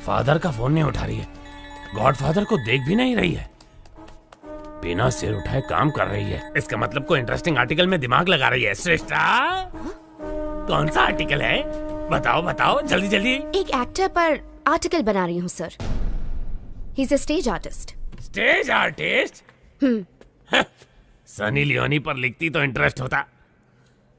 Father का phone नहीं उठा रही है, गॉडफादर को देख भी नहीं रही है, बिना सिर उठाए काम कर रही है। इसका मतलब कोई इंटरेस्टिंग आर्टिकल में दिमाग लगा रही है। श्रेष्ठा, कौन सा आर्टिकल है? बताओ बताओ जल्दी जल्दी। एक एक्टर पर आर्टिकल बना रही हूँ sir. He is a stage artist. Stage artist? Sunny Leone पर लिखती तो इंटरेस्ट होता,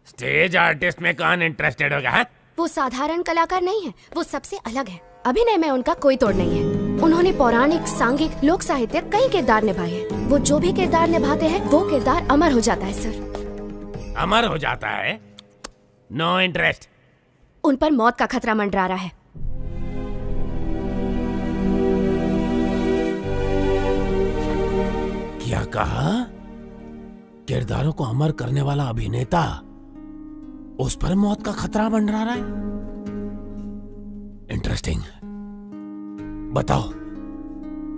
स्टेज आर्टिस्ट में कौन इंटरेस्टेड होगा? है? वो साधारण कलाकार नहीं है, वो सबसे अलग है। अभिनय में उनका कोई तोड़ नहीं है। उन्होंने पौराणिक, सांघिक, लोक साहित्य कई किरदार निभाए हैं। वो जो भी किरदार निभाते हैं वो किरदार अमर हो जाता है सर। अमर हो जाता है? No interest. उन पर मौत का खतरा मंडरा रहा है। क्या कहा? किरदारों को अमर करने वाला अभिनेता, उस पर मौत का खतरा मंडरा रहा है? इंटरेस्टिंग। बताओ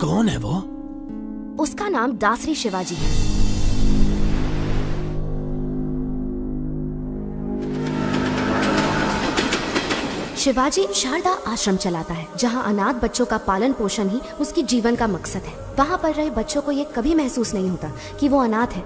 कौन है वो? उसका नाम दासरी शिवाजी है। शिवाजी शारदा आश्रम चलाता है, जहां अनाथ बच्चों का पालन पोषण ही उसकी जीवन का मकसद है। वहां पर रहे बच्चों को ये कभी महसूस नहीं होता कि वो अनाथ है,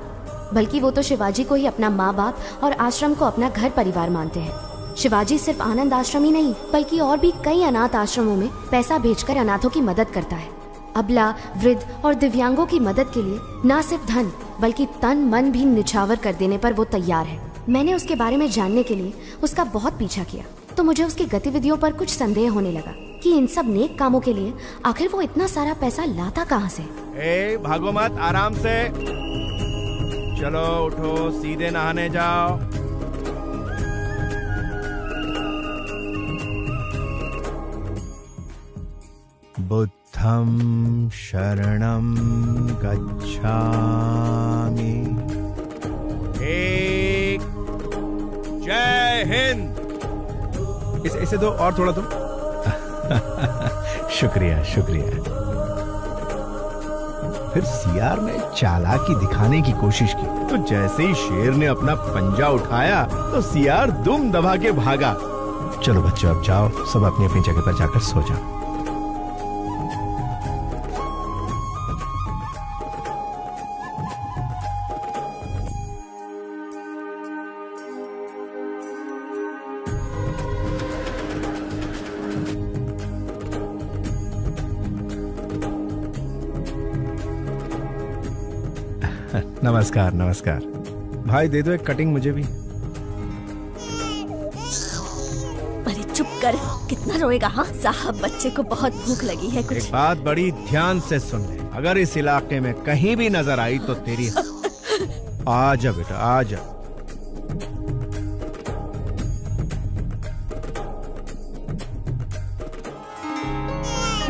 बल्कि वो तो शिवाजी को ही अपना माँ बाप और आश्रम को अपना घर परिवार मानते हैं। शिवाजी सिर्फ आनंद आश्रम ही नहीं, बल्कि और भी कई अनाथ आश्रमों में पैसा भेजकर अनाथों की मदद करता है। अबला, वृद्ध और दिव्यांगों की मदद के लिए न सिर्फ धन बल्कि तन मन भी निछावर कर देने पर वो तैयार है। मैंने उसके बारे में जानने के लिए उसका बहुत पीछा किया, तो मुझे उसकी गतिविधियों पर कुछ संदेह होने लगा कि इन सब नेक कामों के लिए आखिर वो इतना सारा पैसा लाता कहाँ से। भागो मत, आराम से चलो, उठो, सीधे नहाने जाओ। बुद्धं शरणं गच्छामि। एक, जय हिंद। इसे दो और थोड़ा दो। शुक्रिया शुक्रिया। फिर सियार ने चालाकी दिखाने की कोशिश की, तो जैसे ही शेर ने अपना पंजा उठाया तो सियार दुम दबा के भागा। चलो बच्चों, अब जाओ, सब अपनी अपनी जगह पर जाकर सो जाओ। नमस्कार नमस्कार। भाई दे दो एक कटिंग मुझे भी। अरे चुप कर, कितना रोएगा? हाँ साहब, बच्चे को बहुत भूख लगी है कुछ। एक बात बड़ी ध्यान से सुन ले, अगर इस इलाके में कहीं भी नजर आई तो तेरी आजा बेटा आजा।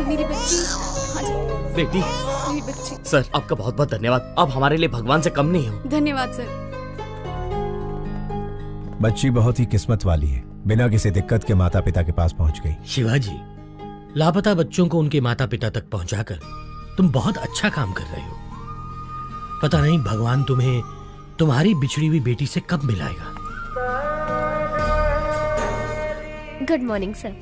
मेरी बच्ची। बेटी, मेरी बच्ची। सर आपका बहुत बहुत धन्यवाद। आप हमारे लिए भगवान से कम नहीं हो। धन्यवाद सर। बच्ची बहुत ही किस्मत वाली है, बिना किसी दिक्कत के माता पिता के पास पहुंच गई। शिवाजी, लापता बच्चों को उनके माता पिता तक पहुंचाकर तुम बहुत अच्छा काम कर रहे हो। पता नहीं भगवान तुम्हें तुम्हारी बिछड़ी हुई बेटी से कब मिलाएगा। Good morning sir.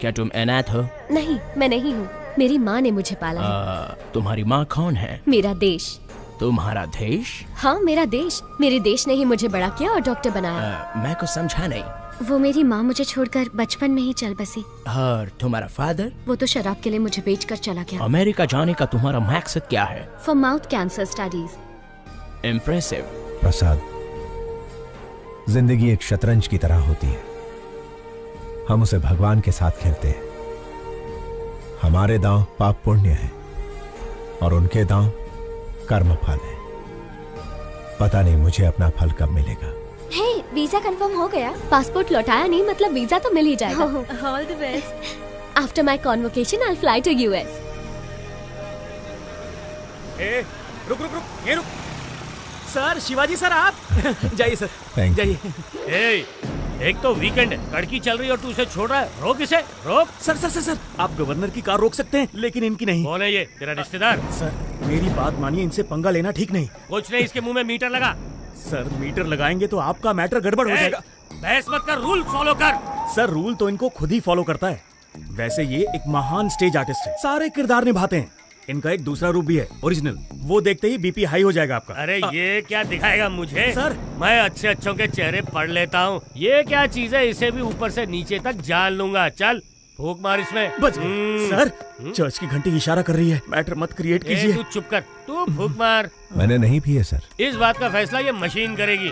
क्या तुम अनाथ हो? नहीं, मैं नहीं हूँ, मेरी माँ ने मुझे पाला है। तुम्हारी माँ कौन है? मेरा देश। तुम्हारा देश? हाँ मेरा देश। मेरे देश ने ही मुझे बड़ा किया और डॉक्टर बनाया। मैं कुछ समझा नहीं। वो मेरी माँ मुझे छोड़कर बचपन में ही चल बसी। और तुम्हारा फादर? वो तो शराब के लिए मुझे बेचकर चला गया। अमेरिका जाने का तुम्हारा मकसद क्या है? For mouth cancer studies. Impressive. Prasad, जिंदगी एक शतरंज की तरह होती है। हम उसे भगवान के साथ खेलते हैं। हमारे दांव पाप पुण्य है और उनके दांव कर्म फल है। पता नहीं मुझे अपना फल कब मिलेगा। हे, वीजा कंफर्म हो गया। पासपोर्ट लौटाया नहीं, मतलब वीजा तो मिल ही जाएगा। All the best. After my convocation I will fly to US. रुक रुक रुक, ये रुक। सर, शिवाजी सर आप। जाइए सर, थैंक यू। जाइए। एक तो वीकेंड है, कड़की चल रही है और तू इसे छोड़ रहा है। रोक इसे, रोक। सर सर सर सर, आप गवर्नर की कार रोक सकते हैं लेकिन इनकी नहीं। कौन है ये? तेरा रिश्तेदार? सर मेरी बात मानिए, इनसे पंगा लेना ठीक नहीं। कुछ नहीं, इसके मुंह में मीटर लगा। सर मीटर लगाएंगे तो आपका मैटर गड़बड़ हो जाएगा। बहस मत कर, रूल फॉलो कर। सर रूल तो इनको खुद ही फॉलो करता है। वैसे ये एक महान स्टेज आर्टिस्ट है, सारे किरदार निभाते हैं। इनका एक दूसरा रूप भी है, ओरिजिनल। वो देखते ही बीपी हाई हो जाएगा आपका। अरे ये क्या दिखाएगा मुझे? सर। मैं अच्छे अच्छों के चेहरे पढ़ लेता हूँ। ये क्या चीज है? इसे भी ऊपर से नीचे तक जान लूंगा। चल फूक मार इसमें। बच गए। सर, चर्च की घंटी इशारा कर रही है, मैटर मत क्रिएट कीजिए। तू चुप कर, तू फूक मार। मैंने नहीं पिए सर। इस बात का फैसला ये मशीन करेगी।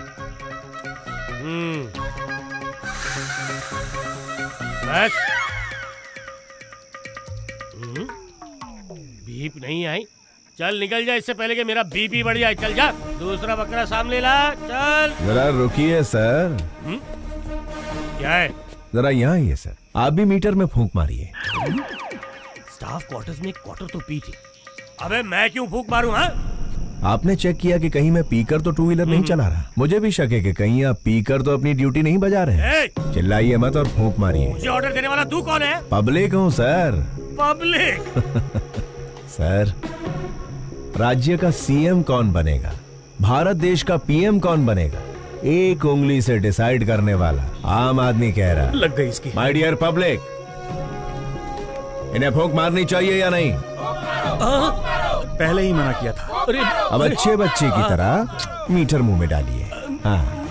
बस। बीप नहीं आई। चल निकल जा इससे पहले कि मेरा बीपी बढ़ जाए। चल जा, दूसरा बकरा सामने ला। चल। जरा रुकिए सर। क्या है? जरा यहाँ आइए सर, आप भी मीटर में फूंक मारिए। स्टाफ क्वार्टर्स में एक क्वार्टर तो पी थी। अबे मैं क्यों फूंक मारूं? हाँ, आपने चेक किया कि कहीं मैं पीकर तो टू व्हीलर नहीं चला रहा? मुझे भी शक है कि कहीं आप पीकर तो अपनी ड्यूटी नहीं बजा रहे हैं। ए, चिल्लाइए मत और फूंक मारिए। मुझे ऑर्डर देने वाला तू कौन है? पब्लिक हूँ सर। पब्लिक? सर, राज्य का सीएम कौन बनेगा, भारत देश का पीएम कौन बनेगा, एक उंगली से डिसाइड करने वाला आम आदमी कह रहा। लग गई इसकी। माय डियर पब्लिक, इन्हें फूंक मारनी चाहिए या नहीं? पहले ही मना किया था। अब अच्छे बच्चे की तरह मीटर मुंह में डालिए। हाँ।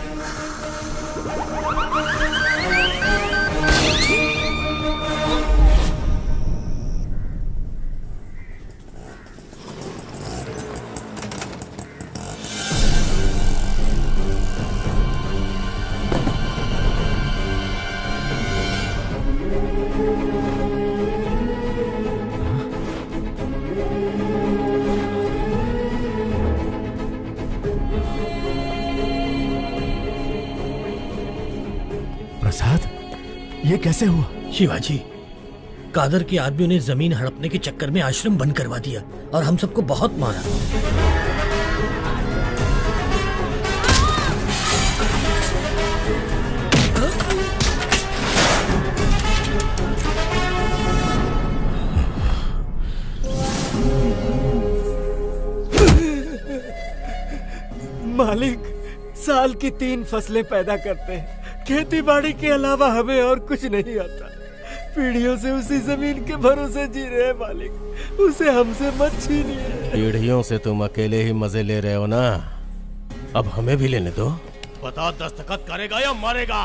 प्रसाद, ये कैसे हुआ? शिवाजी, कादर के आदमियों ने जमीन हड़पने के चक्कर में आश्रम बंद करवा दिया और हम सबको बहुत मारा। मालिक, साल की 3 फसलें पैदा करते हैं, खेती बाड़ी के अलावा हमें और कुछ नहीं आता। पीढ़ियों से उसी जमीन के भरोसे जी रहे हैं मालिक, उसे हमसे मत छीनिए। पीढ़ियों से तुम अकेले ही मजे ले रहे हो ना, अब हमें भी लेने दो। बता, दस्तखत करेगा या मारेगा?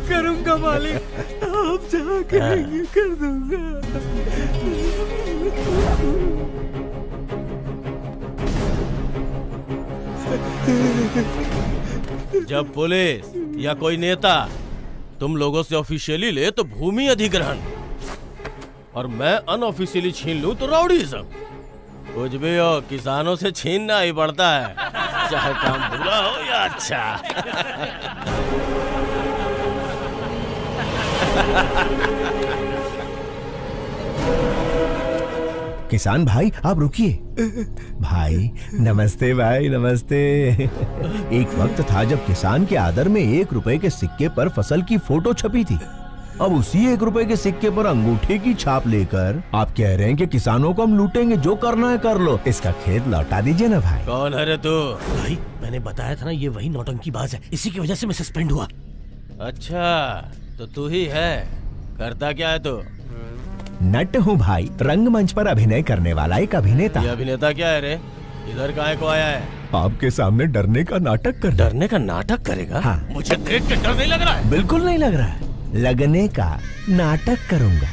करूंगा मालिक, आप जहाँ कहेंगे कर दूंगा। जब पुलिस या कोई नेता तुम लोगों से ऑफिशियली ले तो भूमि अधिग्रहण, और मैं अनऑफिशियली छीन लूं तो राउडीज़म। कुछ भी हो, किसानों से छीनना ही पड़ता है, चाहे काम बुरा हो या अच्छा। किसान भाई आप रुकिए। भाई नमस्ते, भाई नमस्ते। एक वक्त था जब किसान के आदर में 1 रुपए के सिक्के पर फसल की फोटो छपी थी। अब उसी 1 रुपए के सिक्के पर अंगूठे की छाप लेकर आप कह रहे हैं कि किसानों को हम लूटेंगे, जो करना है कर लो। इसका खेत लौटा दीजिए ना भाई। कौन है रे तू? भाई, मैंने बताया था ना, ये वही नौटंकीबाज है, इसी की वजह से मैं सस्पेंड हुआ। अच्छा, तो तू ही है। करता क्या है तू? नट हूँ भाई, रंगमंच पर अभिनय करने वाला एक अभिनेता। ये अभिनेता क्या है रे? इधर काहे को आया है? आपके सामने डरने का नाटक कर। डरने का नाटक करेगा? हाँ। मुझे देख के डर नहीं लग रहा है? बिल्कुल नहीं लग रहा है। लगने का नाटक करूंगा।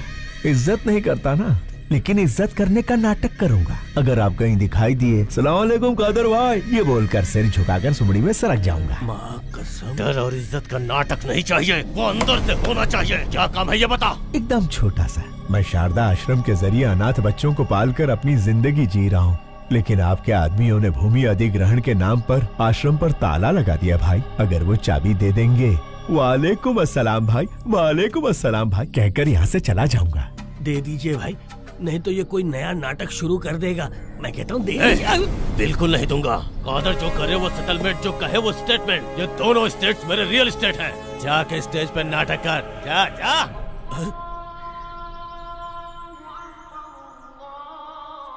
इज्जत नहीं करता ना, लेकिन इज्जत करने का नाटक करूंगा। अगर आप कहीं दिखाई दिए, सलाम अलैकुम कादर भाई, ये बोलकर सिर झुकाकर सुमड़ी में सरक जाऊंगा। माँ कसम। डर और इज्जत का नाटक नहीं चाहिए, वो अंदर से होना चाहिए। क्या काम है ये बता। एकदम छोटा सा। मैं शारदा आश्रम के जरिए अनाथ बच्चों को पालकर अपनी जिंदगी जी रहा हूँ, लेकिन आपके आदमियों ने भूमि अधिग्रहण के नाम पर आश्रम पर ताला लगा दिया भाई। अगर वो चाबी दे देंगे, वालेकुम अस्सलाम भाई, वालेकुम अस्सलाम भाई कहकर यहाँ से चला जाऊंगा। दे दीजिए भाई, नहीं तो ये कोई नया नाटक शुरू कर देगा। मैं कहता हूँ दे दीजिए। बिल्कुल नहीं दूंगा। कादर जो करे वो सेटलमेंट, जो कहे वो स्टेटमेंट। ये दोनों स्टेट्स मेरे रियल स्टेट हैं। जाके स्टेज पे नाटक कर, जा जा।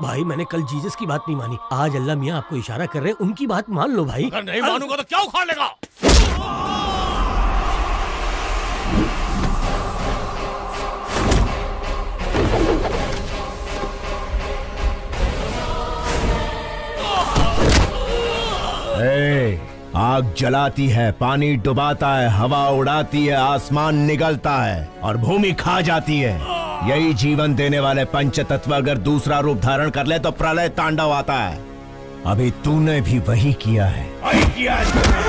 भाई, मैंने कल जीसस की बात नहीं मानी, आज अल्लाह मियाँ आपको इशारा कर रहे हैं, उनकी बात मान लो भाई। अगर नहीं मानूंगा तो क्या उखाड़ लेगा? आग जलाती है, पानी डुबाता है, हवा उड़ाती है, आसमान निगलता है और भूमि खा जाती है। यही जीवन देने वाले पंच तत्व अगर दूसरा रूप धारण कर ले तो प्रलय तांडव आता है। अभी तूने भी वही किया है। वही किया है।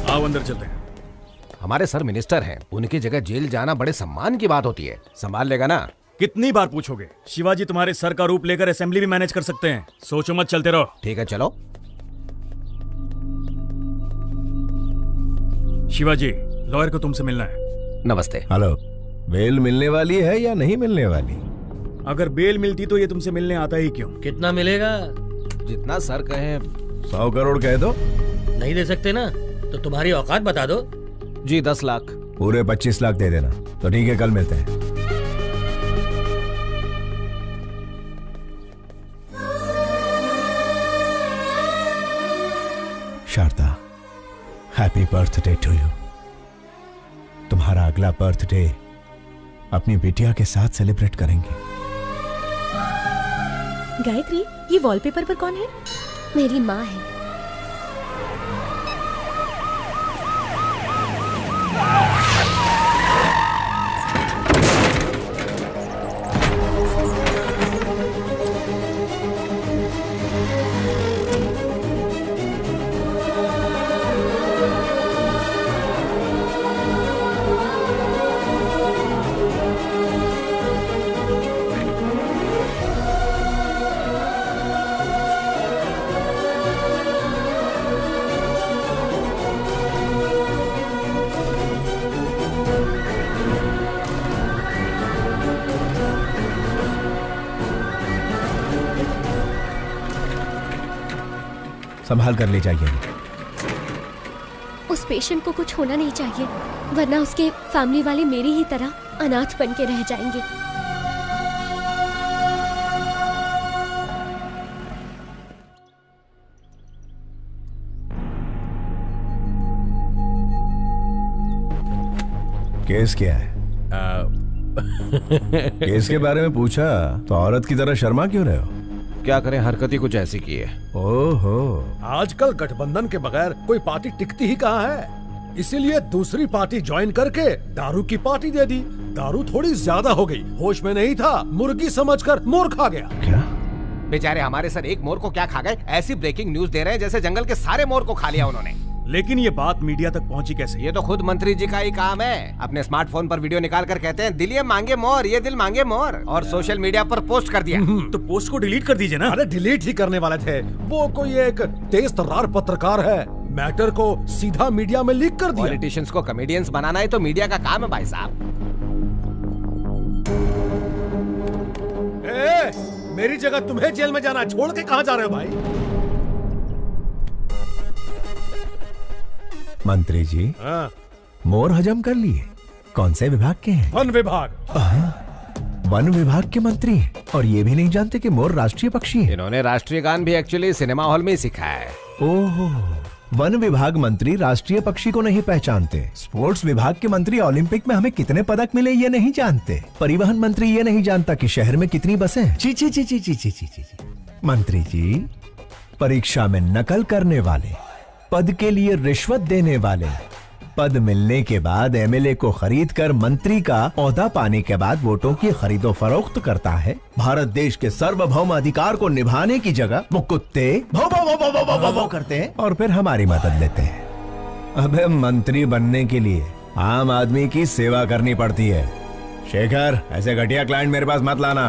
आओ अंदर चलते हैं। हमारे सर मिनिस्टर हैं, उनकी जगह जेल जाना बड़े सम्मान की बात होती है। संभाल लेगा ना? कितनी बार पूछोगे? शिवाजी तुम्हारे सर का रूप लेकर असेंबली भी मैनेज कर सकते हैं। सोचो मत, चलते रहो। ठीक है चलो। शिवाजी, लॉयर को तुमसे मिलना है। नमस्ते। हेलो, बेल मिलने वाली है या नहीं मिलने वाली? अगर बेल मिलती तो ये तुमसे मिलने आता ही क्यों? कितना मिलेगा? जितना सर कहें। 100 करोड़ कह दो। नहीं दे सकते ना तो तुम्हारी औकात बता दो। जी 10 लाख। पूरे 25 लाख दे देना। तो ठीक है, कल मिलते हैं। Sharda, happy birthday to you. तुम्हारा अगला बर्थडे अपनी बिटिया के साथ सेलिब्रेट करेंगे। गायत्री, ये वॉलपेपर पर कौन है? मेरी माँ है। संभाल कर ले जाइए। उस पेशेंट को कुछ होना नहीं चाहिए, वरना उसके फैमिली वाले मेरी ही तरह अनाथ बन के रह जाएंगे। केस क्या है? केस के बारे में पूछा तो औरत की तरह शर्मा क्यों रहे हो? क्या करें, हरकत ही कुछ ऐसी की है। ओहो, आजकल गठबंधन के बगैर कोई पार्टी टिकती ही कहाँ है, इसीलिए दूसरी पार्टी ज्वाइन करके दारू की पार्टी दे दी। दारू थोड़ी ज्यादा हो गई, होश में नहीं था, मुर्गी समझकर मोर खा गया। क्या? बेचारे हमारे सर एक मोर को क्या खा गए? ऐसी ब्रेकिंग न्यूज दे रहे हैं जैसे जंगल के सारे मोर को खा लिया उन्होंने। लेकिन ये बात मीडिया तक पहुंची कैसे? ये तो खुद मंत्री जी का ही काम है। अपने स्मार्टफोन पर वीडियो निकाल कर कहते हैं दिल ये मांगे मोर, ये दिल मांगे मोर, और सोशल मीडिया पर पोस्ट कर दिया। तो पोस्ट को डिलीट कर दीजिए ना। अरे डिलीट ही करने वाले थे, वो कोई एक तेज तर्रार पत्रकार है, मैटर को सीधा मीडिया में लीक कर दिया। पॉलिटिशियंस को कॉमेडियंस बनाना ही तो मीडिया का काम है भाई साहब। मेरी जगह तुम्हें जेल में जाना, छोड़ के कहाँ जा रहे हो भाई? मंत्री जी, हाँ। मोर हजम कर लिए। कौन से विभाग के हैं? वन विभाग। वन विभाग के मंत्री हैं और ये भी नहीं जानते कि मोर राष्ट्रीय पक्षी है। इन्होंने राष्ट्रीय गान भी एक्चुअली सिनेमा हॉल में ही सीखा है। ओहो, वन विभाग मंत्री राष्ट्रीय पक्षी को नहीं पहचानते। स्पोर्ट्स विभाग के मंत्री ओलंपिक में हमें कितने पदक मिले ये नहीं जानते। परिवहन मंत्री ये नहीं जानता कि शहर में कितनी बसें हैं। ची ची ची ची ची ची ची ची। मंत्री जी, परीक्षा में नकल करने वाले, पद के लिए रिश्वत देने वाले, पद मिलने के बाद एमएलए को खरीद कर मंत्री का ओहदा पाने के बाद वोटों की खरीदो फरोख्त करता है। भारत देश के सार्वभौम अधिकार को निभाने की जगह वो कुत्ते भौ भौ भौ भौ भौ भौ भौ भौ करते हैं और फिर हमारी मदद लेते हैं। अबे मंत्री बनने के लिए आम आदमी की सेवा करनी पड़ती है। शेखर, ऐसे घटिया क्लाइंट मेरे पास मत लाना।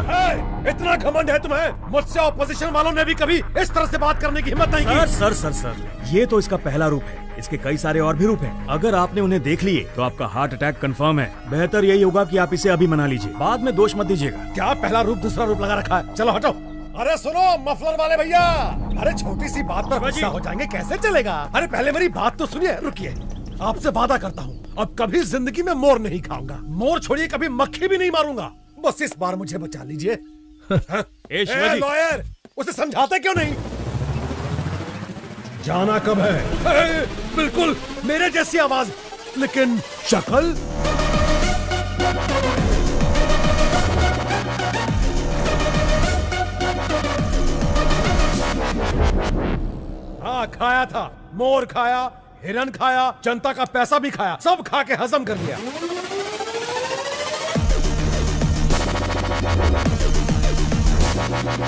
इतना घमंड है तुम्हें? मुझसे ऑपोजिशन वालों ने भी कभी इस तरह से बात करने की हिम्मत नहीं की। सर, ये तो इसका पहला रूप है। इसके कई सारे और भी रूप हैं। अगर आपने उन्हें देख लिए तो आपका हार्ट अटैक कंफर्म है। बेहतर यही होगा कि आप इसे अभी मना लीजिए, बाद में दोष मत दीजिएगा। क्या पहला रूप दूसरा रूप लगा रखा है? चलो हटो। अरे सुनो मफलर वाले भैया, अरे छोटी सी बात पर गुस्सा हो जाएंगे, कैसे चलेगा? अरे पहले मेरी बात तो सुनिए। रुकिए, आपसे वादा करता हूँ अब कभी जिंदगी में मोर नहीं खाऊंगा। मोर छोड़िए, कभी मक्खी भी नहीं मारूंगा। बस इस बार मुझे बचा लीजिए। लॉयर, उसे समझाते क्यों नहीं? जाना कब है? बिल्कुल मेरे जैसी आवाज, लेकिन शक्ल हाँ खाया था, मोर खाया, हिरन खाया, जनता का पैसा भी खाया, सब खा के हजम कर लिया।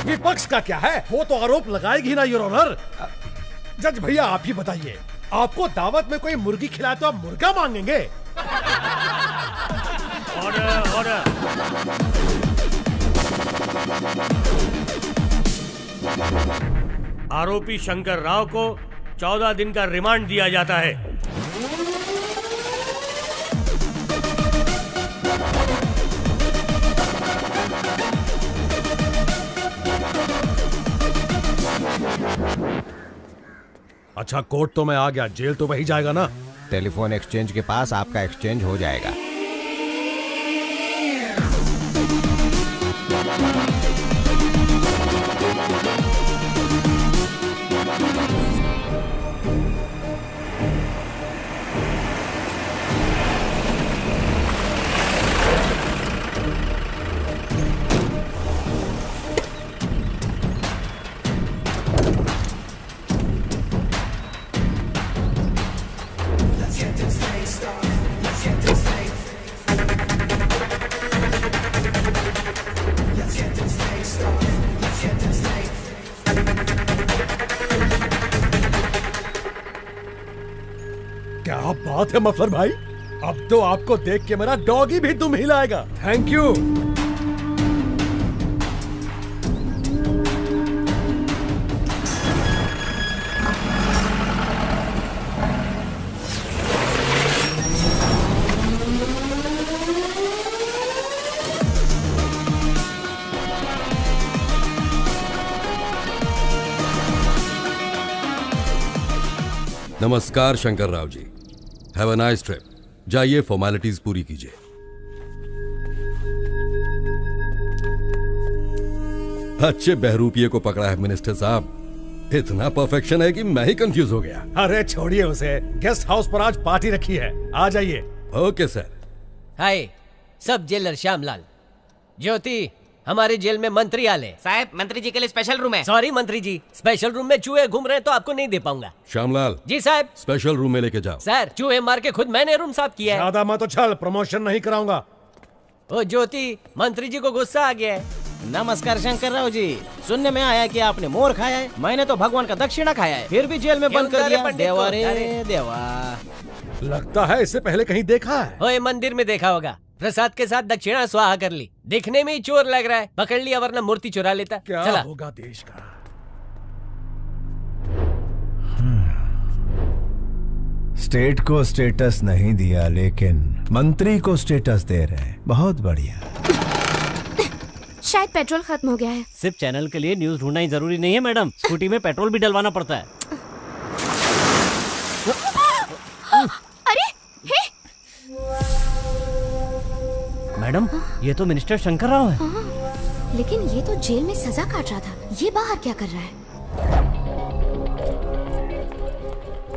विपक्ष का क्या है, वो तो आरोप लगाएगी ना योर ऑनर। जज भैया आप ही बताइए, आपको दावत में कोई मुर्गी खिलाए तो आप मुर्गा मांगेंगे? ऑर्डर। आरोपी शंकर राव को 14 दिन का रिमांड दिया जाता है। अच्छा कोर्ट तो मैं आ गया, जेल तो वही जाएगा ना? टेलीफोन एक्सचेंज के पास आपका एक्सचेंज हो जाएगा। क्या बात है मफलर भाई, अब तो आपको देख के मेरा डॉगी भी दुम हिलाएगा। Thank you. नमस्कार Shankar Rao ji, have a nice trip. जाइए फॉर्मेलिटीज पूरी कीजिए। अच्छे बहरूपिये को पकड़ा है मिनिस्टर साहब। इतना परफेक्शन है कि मैं ही कंफ्यूज हो गया। अरे छोड़िए उसे, गेस्ट हाउस पर आज पार्टी रखी है, आ जाइए। Okay sir. हाय, सब जेलर श्यामलाल। ज्योति, हमारे जेल में मंत्री आले। साहब, मंत्री जी के लिए स्पेशल रूम है। सॉरी मंत्री जी, स्पेशल रूम में चूहे घूम रहे हैं तो आपको नहीं दे पाऊंगा। श्यामलाल, जी साहब। स्पेशल रूम में लेके जाओ। सर, चूहे मार के खुद मैंने रूम साफ किया है। ज्यादा मत उछल, प्रमोशन नहीं कराऊंगा। ओ ज्योति, मंत्री जी को गुस्सा आ गया है। नमस्कार शंकर राव जी, सुनने में आया कि आपने मोर खाया है। मैंने तो भगवान का दक्षिणा खाया है, फिर भी जेल में बंद कर दिया। देवा रे देवा। लगता है इससे पहले कहीं देखा है। ओए, मंदिर में देखा होगा। प्रसाद के साथ दक्षिणा स्वाहा कर ली। दिखने में ही चोर लग रहा है, पकड़ लिया वरना मूर्ति चुरा लेता। क्या चला। होगा देश का। स्टेट को स्टेटस नहीं दिया, लेकिन मंत्री को स्टेटस दे रहे हैं। बहुत बढ़िया। शायद पेट्रोल खत्म हो गया है। सिर्फ चैनल के लिए न्यूज ढूंढना ही जरूरी नहीं है मैडम, स्कूटी में पेट्रोल भी डलवाना पड़ता है। अरे हे! मैडम, ये तो मिनिस्टर शंकर राव है। लेकिन ये तो जेल में सजा काट रहा था, ये बाहर क्या कर रहा है?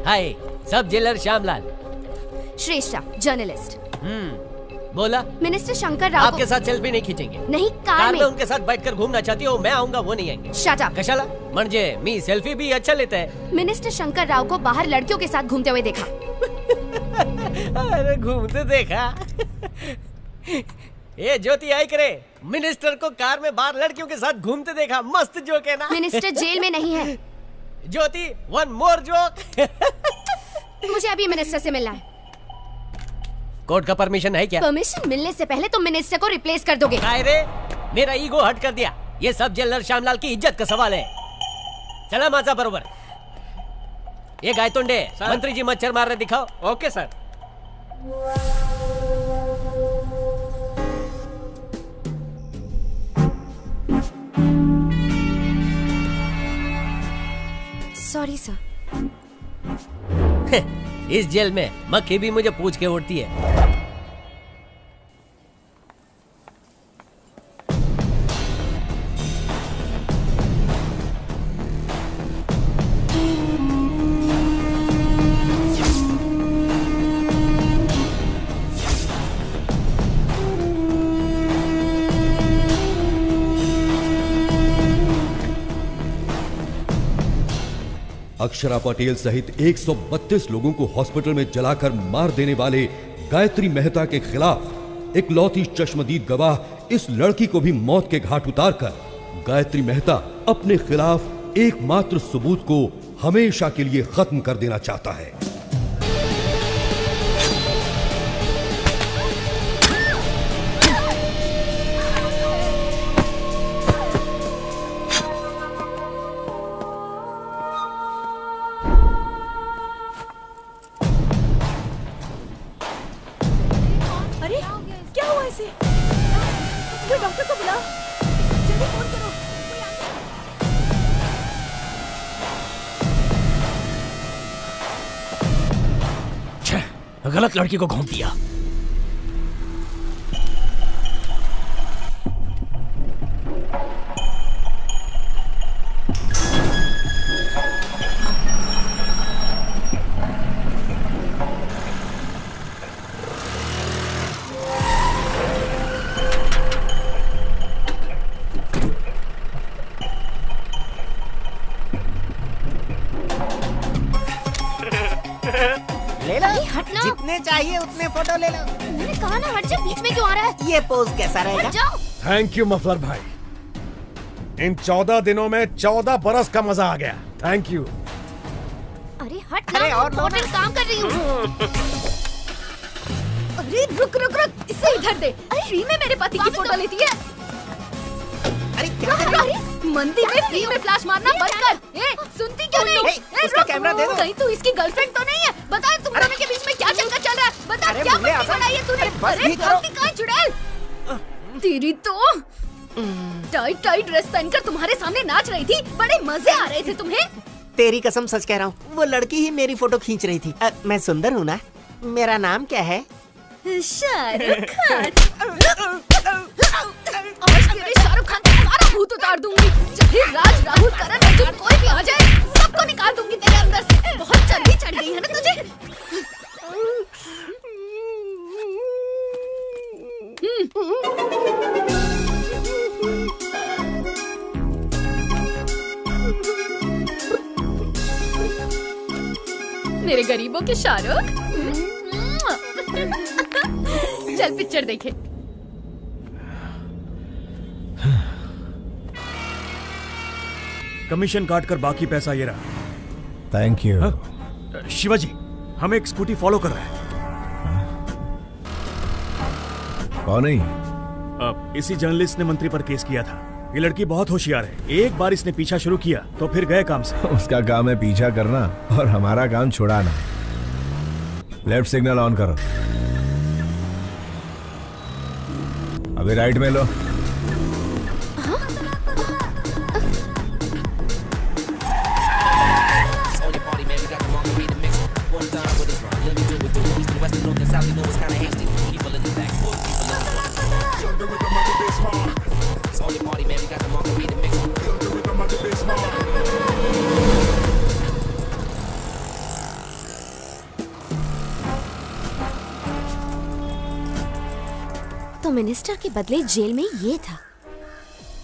हाय, सब जेलर श्यामलाल। श्रेष्ठा, जर्नलिस्ट। बोला। मिनिस्टर शंकर राव आपके साथ सेल्फी नहीं खींचेंगे। नहीं, कार में उनके साथ बैठकर घूमना चाहती हो, मैं आऊंगा, वो नहीं आएंगे। Shut up. कशाला? म्हणजे मी सेल्फी भी अच्छा लेता है। मिनिस्टर शंकर राव को बाहर लड़कियों के साथ घूमते हुए देखा। अरे घूमते देखा? ये ज्योति आई करे, मिनिस्टर को कार में बाहर लड़कियों के साथ घूमते देखा। मस्त जोक है ना? मिनिस्टर जेल में नहीं है। ज्योति, वन मोर जोक। मुझे अभी मिनिस्टर से मिलना है। कोर्ट का परमिशन है क्या? परमिशन मिलने से पहले तुम मिनिस्टर को रिप्लेस कर दोगे। काय रे, मेरा ईगो हट कर दिया। ये सब जेलर श्यामलाल की इज्जत का सवाल है। चला माझा बरोबर। ये गायतोंडे, मंत्री जी मच्छर मार रहे, दिखाओ। Okay sir. Sorry sir. इस जेल में मक्खी भी मुझे पूछ के उड़ती है। अक्षरा पटेल सहित 132 लोगों को हॉस्पिटल में जलाकर मार देने वाले गायत्री मेहता के खिलाफ इकलौती चश्मदीद गवाह इस लड़की को भी मौत के घाट उतारकर गायत्री मेहता अपने खिलाफ एकमात्र सबूत को हमेशा के लिए खत्म कर देना चाहता है। डॉक्टर को बुलाओ, जल्दी फोन करो। गलत लड़की को घूम दिया। ले लो, जितने चाहिए उतने फोटो ले लो। मैंने कहा ना हट जा, बीच में क्यों आ रहा है? ये पोज कैसा रहेगा? हट जाओ। थैंक यू मफलर भाई, इन 14 दिनों में 14 बरस का मजा आ गया। Thank you. अरे हट ना, इम्पोर्टेंट काम कर रही हूँ। अरे रुक रुक रुक, इसे इधर दे। अरे फ्री में मेरे पति की फोटो लेती है। अरे क्या कर रही है? मंदिर में फ्री में फ्लैश मारना बंद कर। ए, सुनती क्यों नहीं? उसका कैमरा दे दो। कहीं तू इसकी गर्लफ्रेंड तो नहीं है? बता, तुम दोनों के बीच में क्या चक्कर चल रहा है? बता, क्या पट्टी बनाई है तूने? अरे गलती कहाँ चुड़ैल? तेरी तो टाइट टाइट ड्रेस पहनकर तुम्हारे सामने नाच रही थी, बड़े मजे आ रहे थे तुम्हें। तेरी कसम सच कह रहा हूँ, वो लड़की ही मेरी फोटो खींच रही थी। मैं सुंदर हूँ ना? मेरा नाम क्या है? शाहरुख खान। आज तेरे शाहरुख खान का सारा भूत उतार दूंगी। चाहे राज, राहुल, करण, अर्जुन कोई भी आ जाए, सबको निकाल दूंगी तेरे अंदर से। बहुत चर्बी चढ़ गई है ना तुझे? मेरे गरीबों के शाहरुख। चल पिक्चर देखे। कमीशन काट कर बाकी पैसा ये रहा। Thank you. शिवाजी, हम एक स्कूटी फॉलो कर रहे हैं। कौन है? इसी जर्नलिस्ट ने मंत्री पर केस किया था। ये लड़की बहुत होशियार है। एक बार इसने पीछा शुरू किया तो फिर गए काम से। उसका काम है पीछा करना और हमारा काम छुड़ाना। लेफ्ट सिग्नल ऑन करो। अभी राइट में लो। तो मिनिस्टर के बदले जेल में ये था,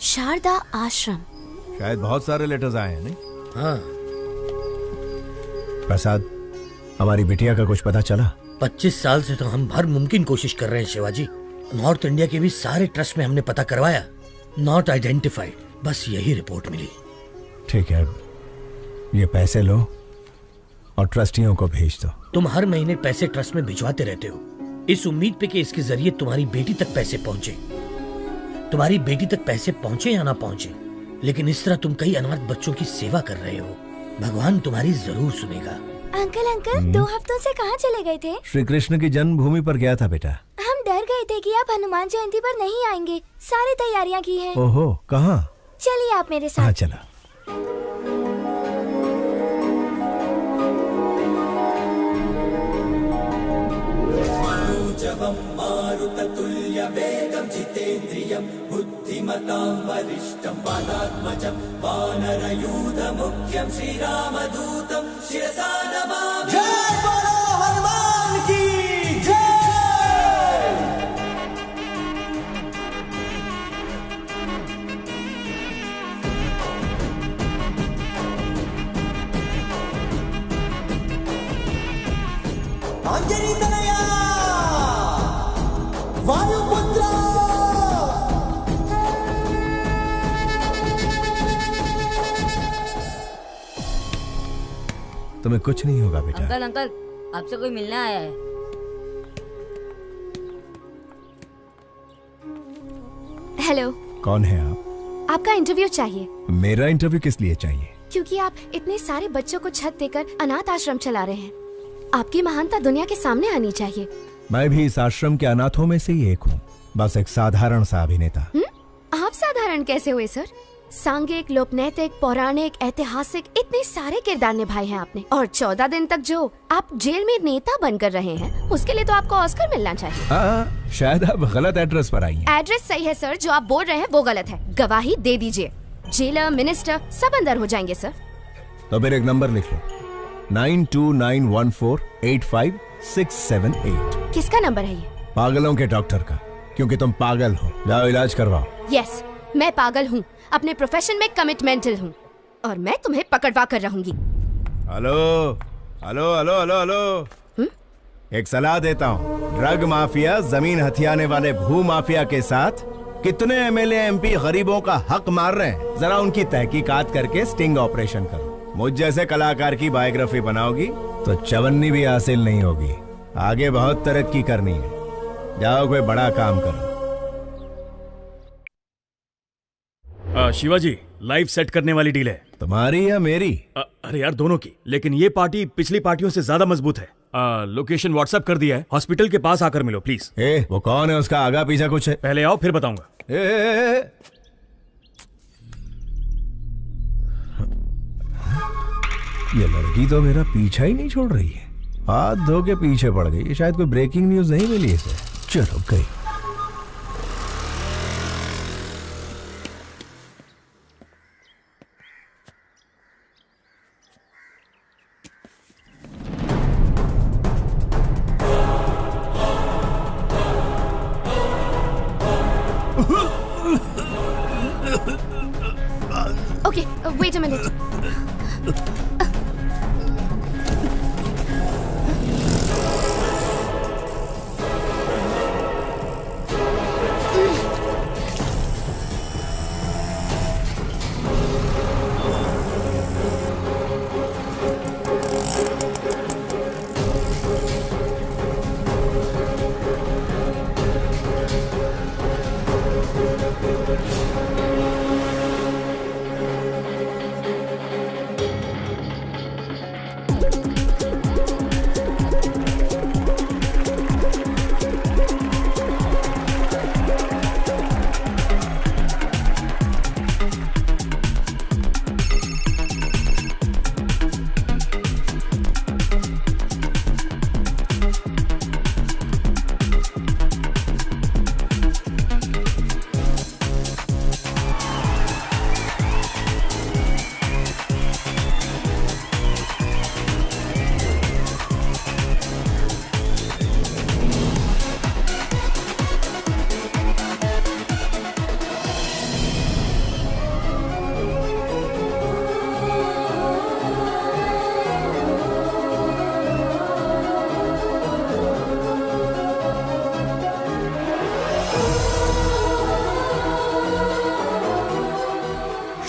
शारदा आश्रम। शायद बहुत सारे लेटर्स आए हैं, नहीं? हाँ। प्रसाद, हमारी बिटिया का कुछ पता चला? 25 साल से तो हम हर मुमकिन कोशिश कर रहे हैं शिवाजी। नॉर्थ इंडिया के भी सारे ट्रस्ट में हमने पता करवाया, नॉट आइडेंटिफाइड। बस यही रिपोर्ट मिली। ठीक है, ये पैसे लो और ट्रस्टियों को भेज दो। तुम हर महीने पैसे ट्रस्ट में भिजवाते रहते हो, इस उम्मीद पे कि इसके जरिए तुम्हारी बेटी तक पैसे पहुंचे। तुम्हारी बेटी तक पैसे पहुंचे या ना पहुंचे, लेकिन इस तरह तुम कई अनाथ बच्चों की सेवा कर रहे हो। भगवान तुम्हारी जरूर सुनेगा। अंकल 2 हफ्तों से कहाँ चले गए थे? श्री कृष्ण की जन्मभूमि पर गया था बेटा। हम डर गए थे कि आप हनुमान जयंती पर नहीं आएंगे। सारी तैयारियां की हैं। ओहो, कहाँ? चलिए आप मेरे साथ। हाँ चला। मारुततुल्य वेगं जितेन्द्रियं बुद्धिमतां वरिष्ठं वातात्मजं वानरयूथ मुख्यं श्रीरामदूतं शिरसा नमामि। जय बोलो हनुमान की जय। अंजनी तनया वायुपुत्र। तुम्हें कुछ नहीं होगा बेटा। अंकल आपसे कोई मिलने आया है। हेलो। कौन है आप? आपका इंटरव्यू चाहिए। मेरा इंटरव्यू किस लिए चाहिए? क्योंकि आप इतने सारे बच्चों को छत देकर अनाथ आश्रम चला रहे हैं। आपकी महानता दुनिया के सामने आनी चाहिए। मैं भी इस आश्रम के अनाथों में से ही एक हूँ, बस एक साधारण सा अभिनेता। आप साधारण कैसे हुए सर? सांघिक, लोकनैतिक, पौराणिक, ऐतिहासिक इतने सारे किरदार निभाए हैं आपने, और 14 दिन तक जो आप जेल में नेता बनकर रहे हैं, उसके लिए तो आपको ऑस्कर मिलना चाहिए। शायद आप गलत एड्रेस पर आई हैं। एड्रेस सही है सर, जो आप बोल रहे हैं वो गलत है। गवाही दे दीजिए, जेलर, मिनिस्टर सब अंदर हो जाएंगे सर। तो फिर एक नंबर लिख लो, 9291485678। किसका नंबर है ये? पागलों के डॉक्टर का, क्योंकि तुम पागल हो। जाओ इलाज करवाओ। यस, मैं पागल हूँ, अपने प्रोफेशन में कमिटमेंटल हूँ, और मैं तुम्हें पकड़वा कर रहूंगी। Hello hello hello hello hello, एक सलाह देता हूँ। ड्रग माफिया, जमीन हथियाने वाले भू माफिया के साथ कितने एमएलए एमपी गरीबों का हक मार रहे हैं, जरा उनकी तहकीकात करके स्टिंग ऑपरेशन करो। मुझ जैसे कलाकार की बायोग्राफी बनाओगी तो चवन्नी भी हासिल नहीं होगी। आगे बहुत तरक्की करनी है, जाओ कोई बड़ा काम करो। शिवाजी, लाइव सेट करने वाली डील है। तुम्हारी या मेरी? अरे यार दोनों की, लेकिन ये पार्टी पिछली पार्टियों से ज्यादा मजबूत है। लोकेशन व्हाट्सएप कर दिया है, हॉस्पिटल के पास आकर मिलो प्लीज। वो कौन है? उसका आगा पीछा कुछ है? पहले आओ फिर बताऊंगा। ये लड़की तो मेरा पीछा ही नहीं छोड़ रही है, हाथ धो के पीछे पड़ गई। शायद कोई ब्रेकिंग न्यूज नहीं मिली इसे। चलो गई। Okay, wait a minute.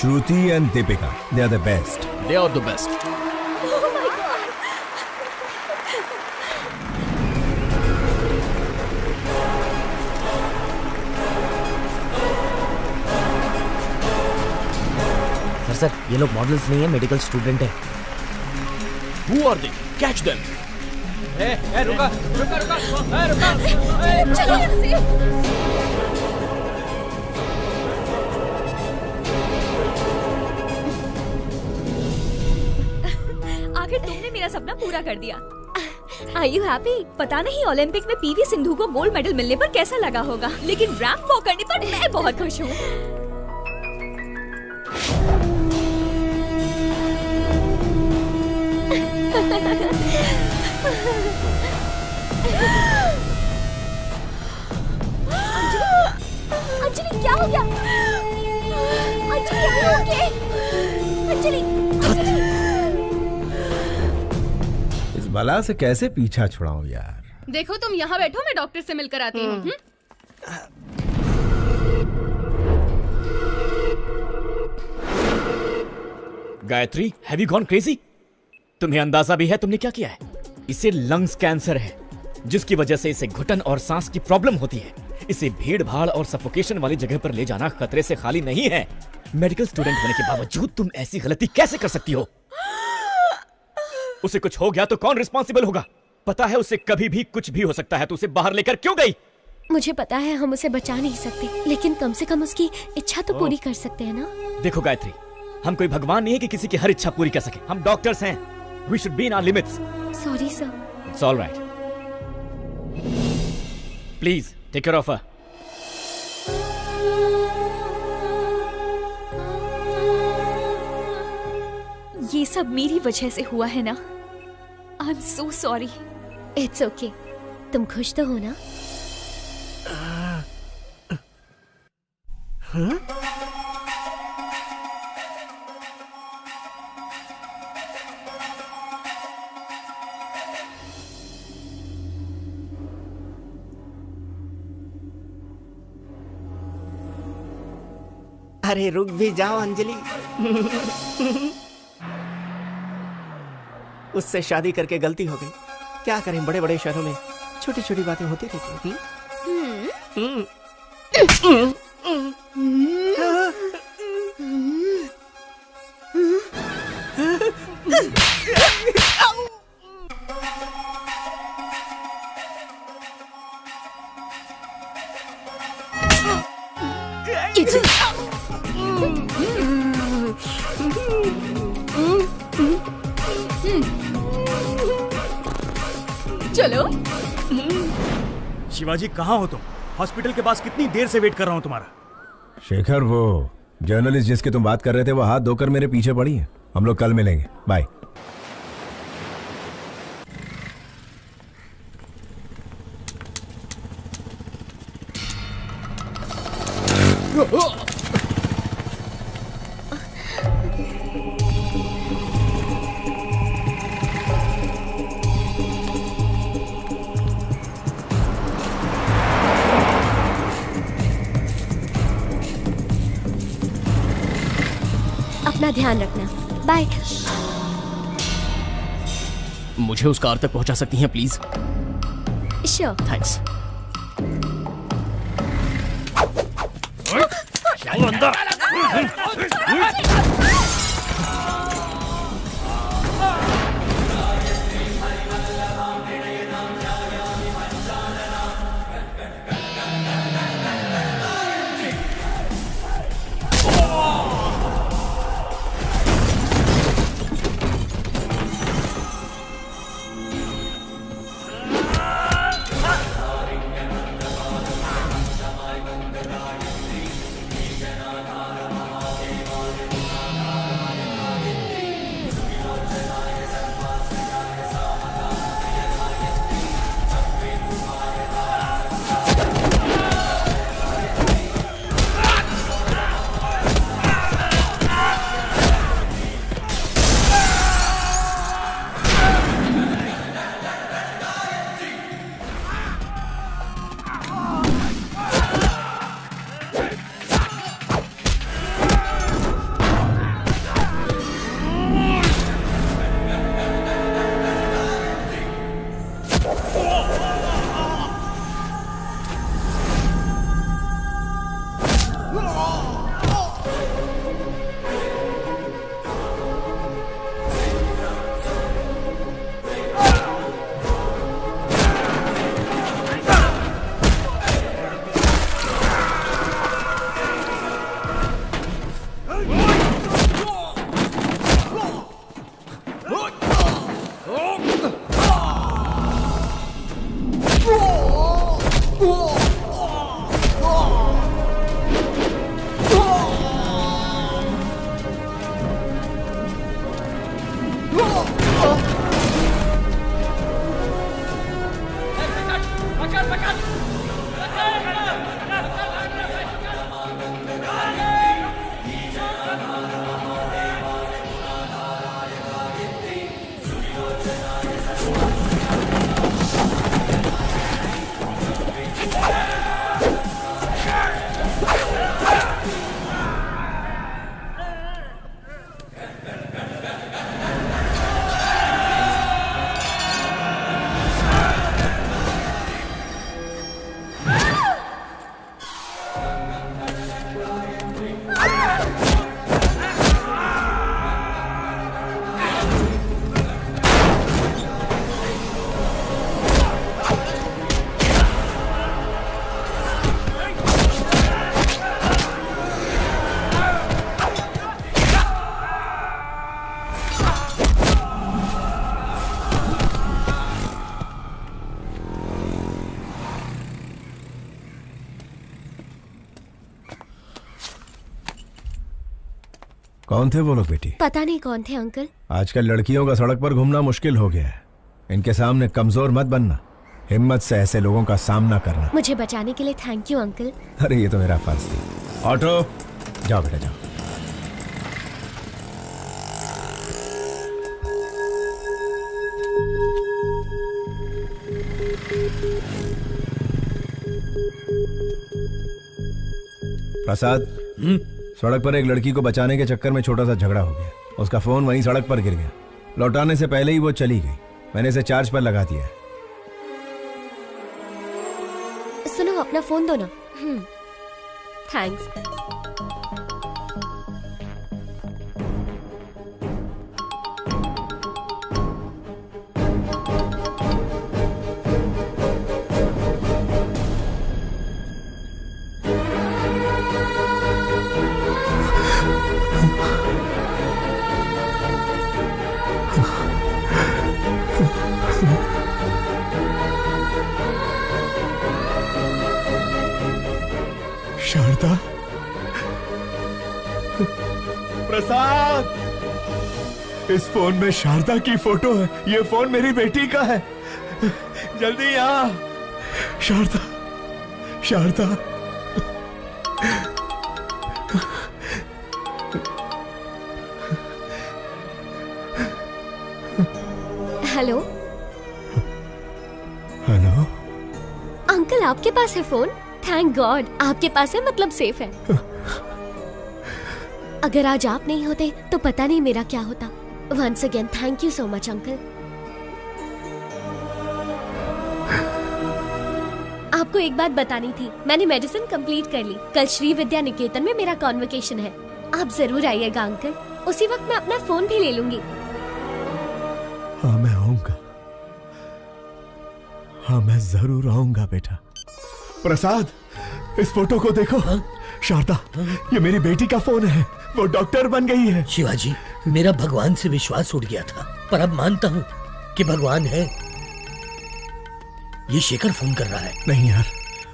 Shruti and Deepika, they are the best. They are the best. Sir ये लोग मॉडल्स नहीं है, मेडिकल स्टूडेंट है। Who are they? Catch them. रुका रुका रुका रुका। आखिर तुमने मेरा सपना पूरा कर दिया। Are you happy? पता नहीं ओलंपिक में पीवी सिंधु को गोल्ड मेडल मिलने पर कैसा लगा होगा, लेकिन रैंप वॉक करने पर मैं बहुत खुश हूँ। अंजलि क्या हो गया? Anjali are you okay? Anjali इस बला से कैसे पीछा छुड़ाऊं यार। देखो तुम यहाँ बैठो, मैं डॉक्टर से मिलकर आती हूँ। Gayatri, have you gone crazy? तुम्हें अंदाजा भी है तुमने क्या किया है? इसे लंग्स कैंसर है, जिसकी वजह से इसे घुटन और सांस की प्रॉब्लम होती है। इसे भीड़ भाड़ और सफोकेशन वाली जगह पर ले जाना खतरे से खाली नहीं है। मेडिकल स्टूडेंट होने के बावजूद तुम ऐसी गलती कैसे कर सकती हो? उसे कुछ हो गया तो कौन रिस्पॉन्सिबल होगा? पता है उसे कभी भी कुछ भी हो सकता है, तो उसे बाहर लेकर क्यों गई? मुझे पता है हम उसे बचा नहीं सकते, लेकिन कम से कम उसकी इच्छा तो पूरी कर सकते हैं ना। देखो गायत्री, हम कोई भगवान नहीं है कि किसी की हर इच्छा पूरी कर सके। हम डॉक्टर्स हैं। We should be in our limits. Sorry sir. It's all right. Please take care of her. ये सब मेरी वजह से हुआ है ना। I'm so sorry. It's okay. तुम खुश तो हो ना? अरे रुक भी जाओ अंजलि। उससे शादी करके गलती हो गई। क्या करें, बड़े बड़े शहरों में छोटी छोटी बातें होती रहती हैं। चलो। शिवाजी कहाँ हो तुम? हॉस्पिटल के पास कितनी देर से वेट कर रहा हूँ तुम्हारा। शेखर, वो जर्नलिस्ट जिसकी तुम बात कर रहे थे वो हाथ धोकर मेरे पीछे पड़ी है। हम लोग कल मिलेंगे, बाय। अपना ध्यान रखना, बाय। मुझे उस कार तक पहुंचा सकती हैं प्लीज? श्योर। थैंक्स। कौन थे वो लोग बेटी? पता नहीं कौन थे अंकल। आजकल लड़कियों का सड़क पर घूमना मुश्किल हो गया है। इनके सामने कमजोर मत बनना, हिम्मत से ऐसे लोगों का सामना करना। मुझे बचाने के लिए थैंक यू अंकल। अरे ये तो मेरा फर्ज थी। ऑटो, जाओ बेटा जाओ। प्रसाद, सड़क पर एक लड़की को बचाने के चक्कर में छोटा सा झगड़ा हो गया। उसका फोन वहीं सड़क पर गिर गया। लौटाने से पहले ही वो चली गई। मैंने इसे चार्ज पर लगा दिया है। सुनो, अपना फोन दो ना। थैंक्स। शारदा, प्रसाद, इस फोन में शारदा की फोटो है। ये फोन मेरी बेटी का है। जल्दी आ। Sharda, Sharda. Hello. Hello. Uncle, आपके पास है फोन? थैंक गॉड, आपके पास है, मतलब सेफ है। अगर आज आप नहीं होते तो पता नहीं मेरा क्या होता। Once again thank you so much uncle. आपको एक बात बतानी थी, मैंने मेडिसिन कंप्लीट कर ली। कल श्री विद्या निकेतन में मेरा कॉन्वोकेशन है। आप जरूर आइएगा अंकल। उसी वक्त मैं अपना फोन भी ले लूंगी। हाँ मैं आऊंगा। हाँ मैं जरूर आऊंगा बेटा। प्रसाद, इस फोटो को देखो। शारदा, ये मेरी बेटी का फोन है। वो डॉक्टर बन गई है। शिवाजी, मेरा भगवान से विश्वास उठ गया था, पर अब मानता हूँ कि भगवान है। ये शेखर फोन कर रहा है। नहीं यार,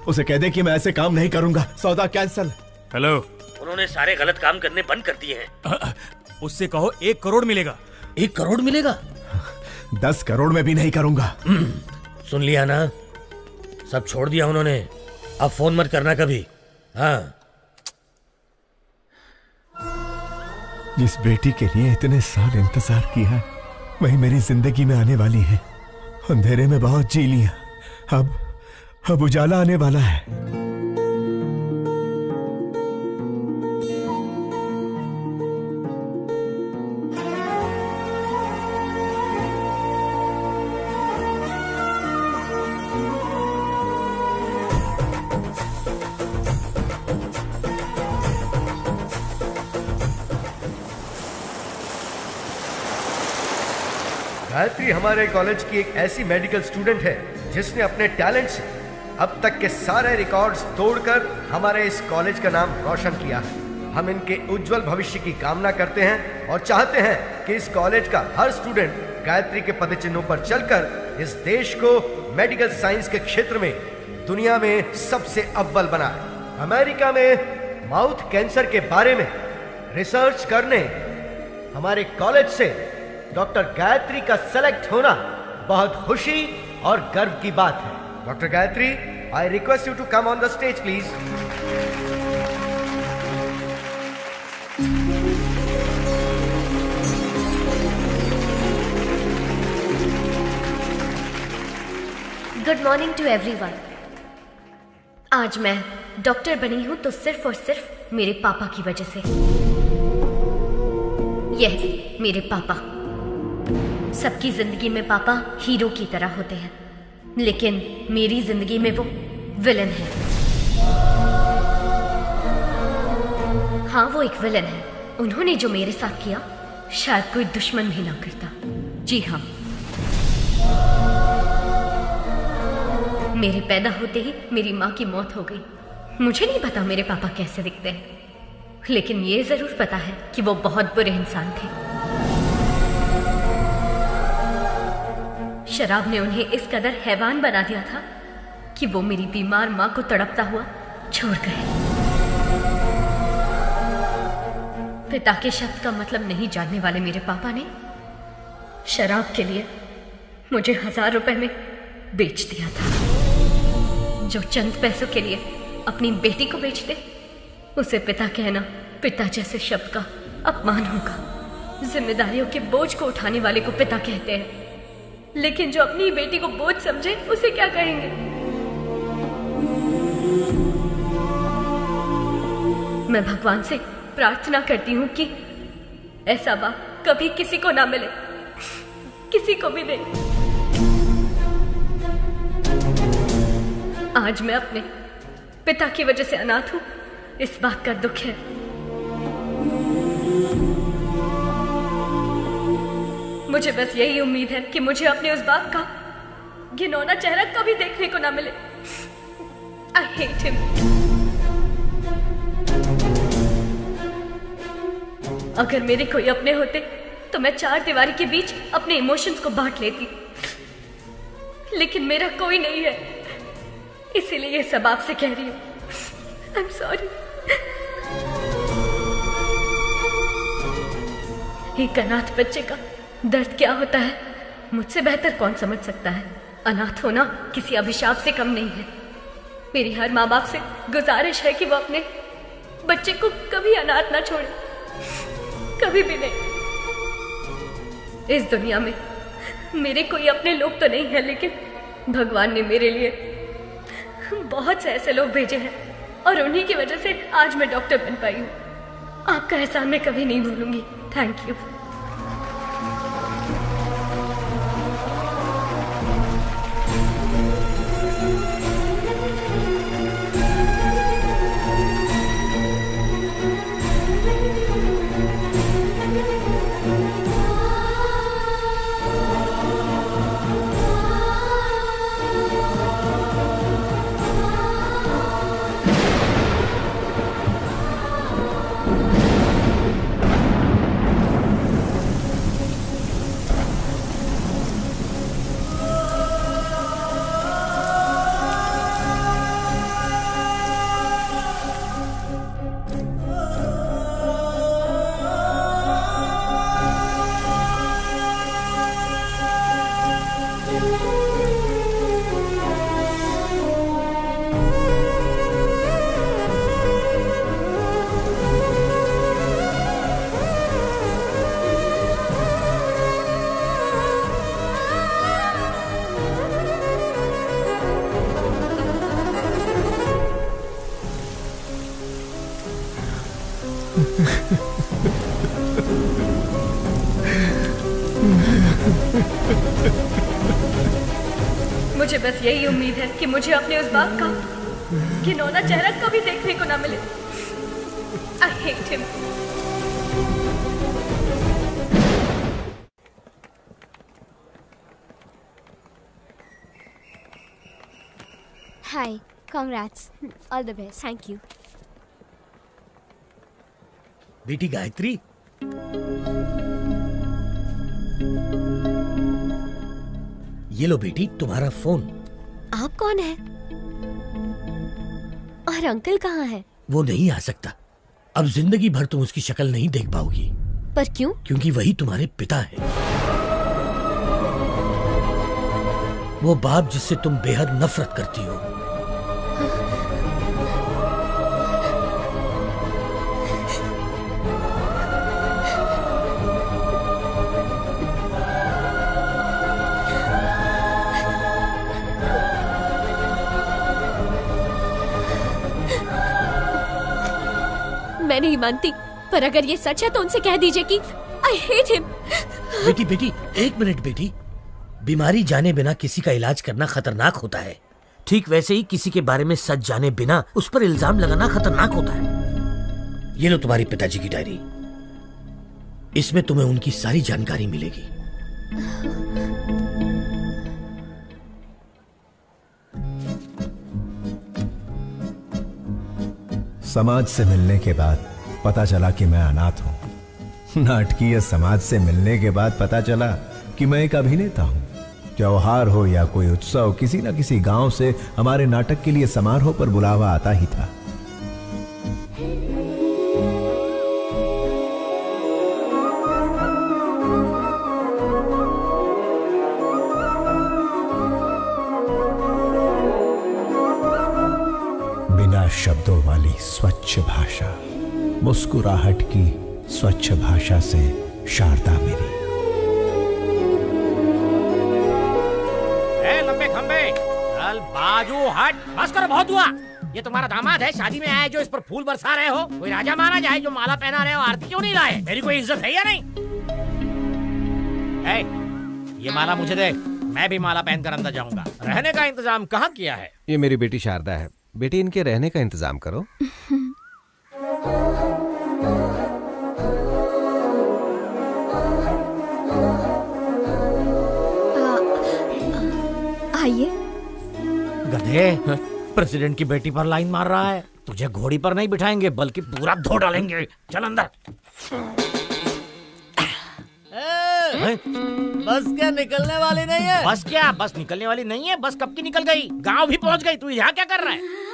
उसे कह दे कि मैं ऐसे काम नहीं करूंगा। सौदा कैंसल। हेलो। उन्होंने सारे गलत काम करने बंद कर दिए हैं। उससे कहो 1 करोड़ मिलेगा। 1 करोड़ मिलेगा? 10 करोड़ में भी नहीं करूंगा। सुन लिया ना, सब छोड़ दिया उन्होंने। अब फोन मत करना कभी। हाँ। जिस बेटी के लिए इतने साल इंतजार किया है, वही मेरी जिंदगी में आने वाली है। अंधेरे में बहुत जी लिया, अब उजाला आने वाला है। गायत्री हमारे कॉलेज की एक ऐसी मेडिकल स्टूडेंट है जिसने अपने टैलेंट से अब तक के सारे रिकॉर्ड्स तोड़कर हमारे इस कॉलेज का नाम रोशन किया है। हम इनके उज्जवल भविष्य की कामना करते हैं और चाहते हैं कि इस कॉलेज का हर स्टूडेंट गायत्री के पदचिन्हों पर चलकर इस देश को मेडिकल साइंस के क्षेत्र में दुनिया में सबसे अव्वल बनाए। अमेरिका में माउथ कैंसर के बारे में रिसर्च करने हमारे कॉलेज से डॉक्टर गायत्री का सेलेक्ट होना बहुत खुशी और गर्व की बात है। Doctor Gayatri, I request you to come on the stage please. Good morning to everyone. आज मैं डॉक्टर बनी हूं तो सिर्फ और सिर्फ मेरे पापा की वजह से। यस, मेरे पापा। सबकी जिंदगी में पापा हीरो की तरह होते हैं, लेकिन मेरी जिंदगी में वो विलन है। हाँ, वो एक विलन है। उन्होंने जो मेरे साथ किया शायद कोई दुश्मन भी ना करता। जी हाँ, मेरे पैदा होते ही मेरी माँ की मौत हो गई। मुझे नहीं पता मेरे पापा कैसे दिखते हैं, लेकिन ये जरूर पता है कि वो बहुत बुरे इंसान थे। शराब ने उन्हें इस कदर हैवान बना दिया था कि वो मेरी बीमार माँ को तड़पता हुआ छोड़ गए। पिता के शब्द का मतलब नहीं जानने वाले मेरे पापा ने शराब के लिए मुझे 1000 रुपए में बेच दिया था। जो चंद पैसों के लिए अपनी बेटी को बेच दे उसे पिता कहना पिता जैसे शब्द का अपमान होगा। जिम्मेदारियों के बोझ को उठाने वाले को पिता कहते हैं, लेकिन जो अपनी बेटी को बोझ समझे उसे क्या कहेंगे? मैं भगवान से प्रार्थना करती हूँ कि ऐसा बाप कभी किसी को ना मिले, किसी को भी नहीं। आज मैं अपने पिता की वजह से अनाथ हूँ, इस बात का दुख है। मुझे बस यही उम्मीद है कि मुझे अपने उस बाप का घिनौना चेहरा कभी देखने को ना मिले। I hate him. अगर मेरे कोई अपने होते तो मैं 4 दीवारी के बीच अपने इमोशंस को बांट लेती, लेकिन मेरा कोई नहीं है, इसीलिए ये सब आपसे कह रही हूँ। I'm sorry. एक अनाथ बच्चे का दर्द क्या होता है मुझसे बेहतर कौन समझ सकता है। अनाथ होना किसी अभिशाप से कम नहीं है। मेरी हर माँ बाप से गुजारिश है कि वो अपने बच्चे को कभी अनाथ ना छोड़े, कभी भी नहीं। इस दुनिया में मेरे कोई अपने लोग तो नहीं है, लेकिन भगवान ने मेरे लिए बहुत से ऐसे लोग भेजे हैं और उन्हीं की वजह से आज मैं डॉक्टर बन पाई हूँ। आपका एहसान मैं कभी नहीं भूलूंगी। Thank you. मुझे बस यही उम्मीद है कि मुझे अपने उस बाप का घिनौना चेहरा कभी देखने को ना मिले। I hate him. Hi, congrats. All the best. Thank you. बेटी गायत्री, ये लो बेटी तुम्हारा फोन। आप कौन है और अंकल कहाँ है? वो नहीं आ सकता। अब जिंदगी भर तुम उसकी शक्ल नहीं देख पाओगी। पर क्यों? क्योंकि वही तुम्हारे पिता है, वो बाप जिससे तुम बेहद नफरत करती हो। मैं नहीं मानती, पर अगर ये सच है तो उनसे कह दीजिए कि I hate him. बेटी बेटी, एक मिनट बेटी। बीमारी जाने बिना किसी का इलाज करना खतरनाक होता है। ठीक वैसे ही किसी के बारे में सच जाने बिना उस पर इल्जाम लगाना खतरनाक होता है। ये लो तुम्हारे पिताजी की डायरी, इसमें तुम्हें उनकी सारी जानकारी मिलेगी। समाज से मिलने के बाद पता चला कि मैं अनाथ हूं। नाटकीय समाज से मिलने के बाद पता चला कि मैं एक अभिनेता हूं। त्योहार हो या कोई उत्सव, किसी न किसी गांव से हमारे नाटक के लिए समारोह पर बुलावा आता ही था। स्वच्छ भाषा, मुस्कुराहट की स्वच्छ भाषा से शारदा मेरी। लंबे खंबे चल बाजू हट, बस करो, बहुत हुआ। ये तुम्हारा दामाद है, शादी में आया जो इस पर फूल बरसा रहे हो? कोई राजा माना जाए जो माला पहना रहे हो, आरती क्यों नहीं लाए? मेरी कोई इज्जत है या नहीं? ये माला मुझे दे, मैं भी माला पहनकर अंदर जाऊंगा। रहने का इंतजाम कहाँ किया है? ये मेरी बेटी शारदा है। बेटी, इनके रहने का इंतजाम करो। आइए। गधे, प्रेसिडेंट की बेटी पर लाइन मार रहा है। तुझे घोड़ी पर नहीं बिठाएंगे बल्कि पूरा धो डालेंगे। चल अंदर। बस क्या निकलने वाली नहीं है? बस क्या? बस निकलने वाली नहीं है? बस कब की निकल गई, गांव भी पहुंच गई। तू यहाँ क्या कर रहा है?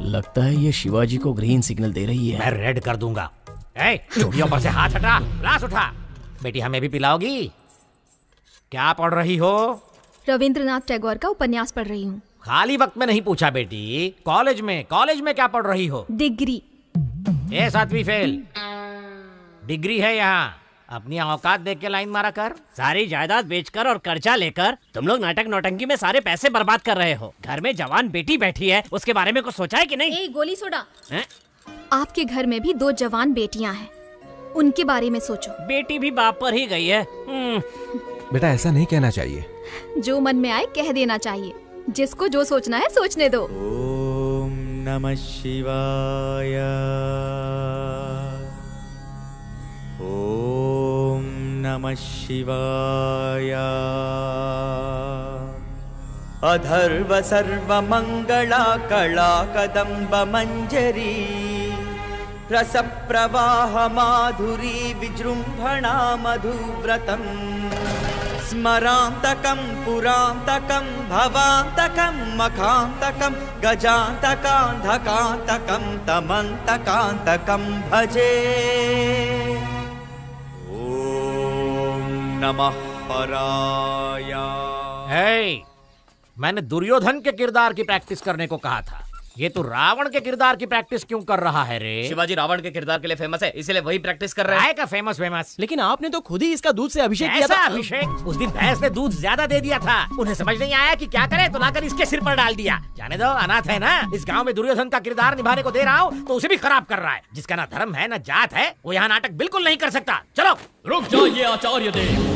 लगता है ये शिवाजी को ग्रीन सिग्नल दे रही है। मैं रेड कर दूंगा। चूड़ियों पर से हाथ हटा, ग्लास उठा। बेटी, हमें भी पिलाओगी? क्या पढ़ रही हो? रविंद्रनाथ टैगोर का उपन्यास पढ़ रही हूँ। खाली वक्त में नहीं पूछा बेटी, कॉलेज में क्या पढ़ रही हो? डिग्री। 7वीं फेल। डिग्री है यहाँ। अपनी औकात देख के लाइन मारा कर। सारी जायदाद बेचकर और कर्जा लेकर तुम लोग नाटक नौटंकी में सारे पैसे बर्बाद कर रहे हो। घर में जवान बेटी बैठी है, उसके बारे में कुछ सोचा है कि नहीं? गोली सोडा। आपके घर में भी 2 जवान बेटियां हैं, उनके बारे में सोचो। बेटी भी बाप पर ही गई है। बेटा, ऐसा नहीं कहना चाहिए। जो मन में आए कह देना चाहिए। जिसको जो सोचना है सोचने दो। ओम नमः शिवाय। ओम नमः शिवाय। अधर्व सर्व मंगला कला कदम्ब मंजरी रस प्रवाह माधुरी विजृंभणा मधुव्रतम् स्मरांतकं पुरांतकं भवांतकं मखांतकं गजांतकांधकांतकं तमंतकांतकं भजे। ओम नमः हराय। मैंने दुर्योधन के किरदार की प्रैक्टिस करने को कहा था। ये तो रावण के किरदार की प्रैक्टिस क्यों कर रहा है रे? शिवाजी रावण के किरदार के लिए फेमस है, इसलिए वही प्रैक्टिस कर रहे हैं। का फेमस। लेकिन आपने तो खुद ही इसका दूध से अभिषेक किया था। अभिषेक? उस दिन भैंस ने दूध ज्यादा दे दिया था। उन्हें समझ नहीं आया कि क्या करे, तो लाकर इसके सिर पर डाल दिया। जाने दो, अनाथ है ना। इस गांव में दुर्योधन का किरदार निभाने को दे रहा हूँ तो उसे भी खराब कर रहा है। जिसका ना धर्म है ना जात है, वो यहाँ नाटक बिल्कुल नहीं कर सकता। चलो। रुक जाइए आचार्य देव।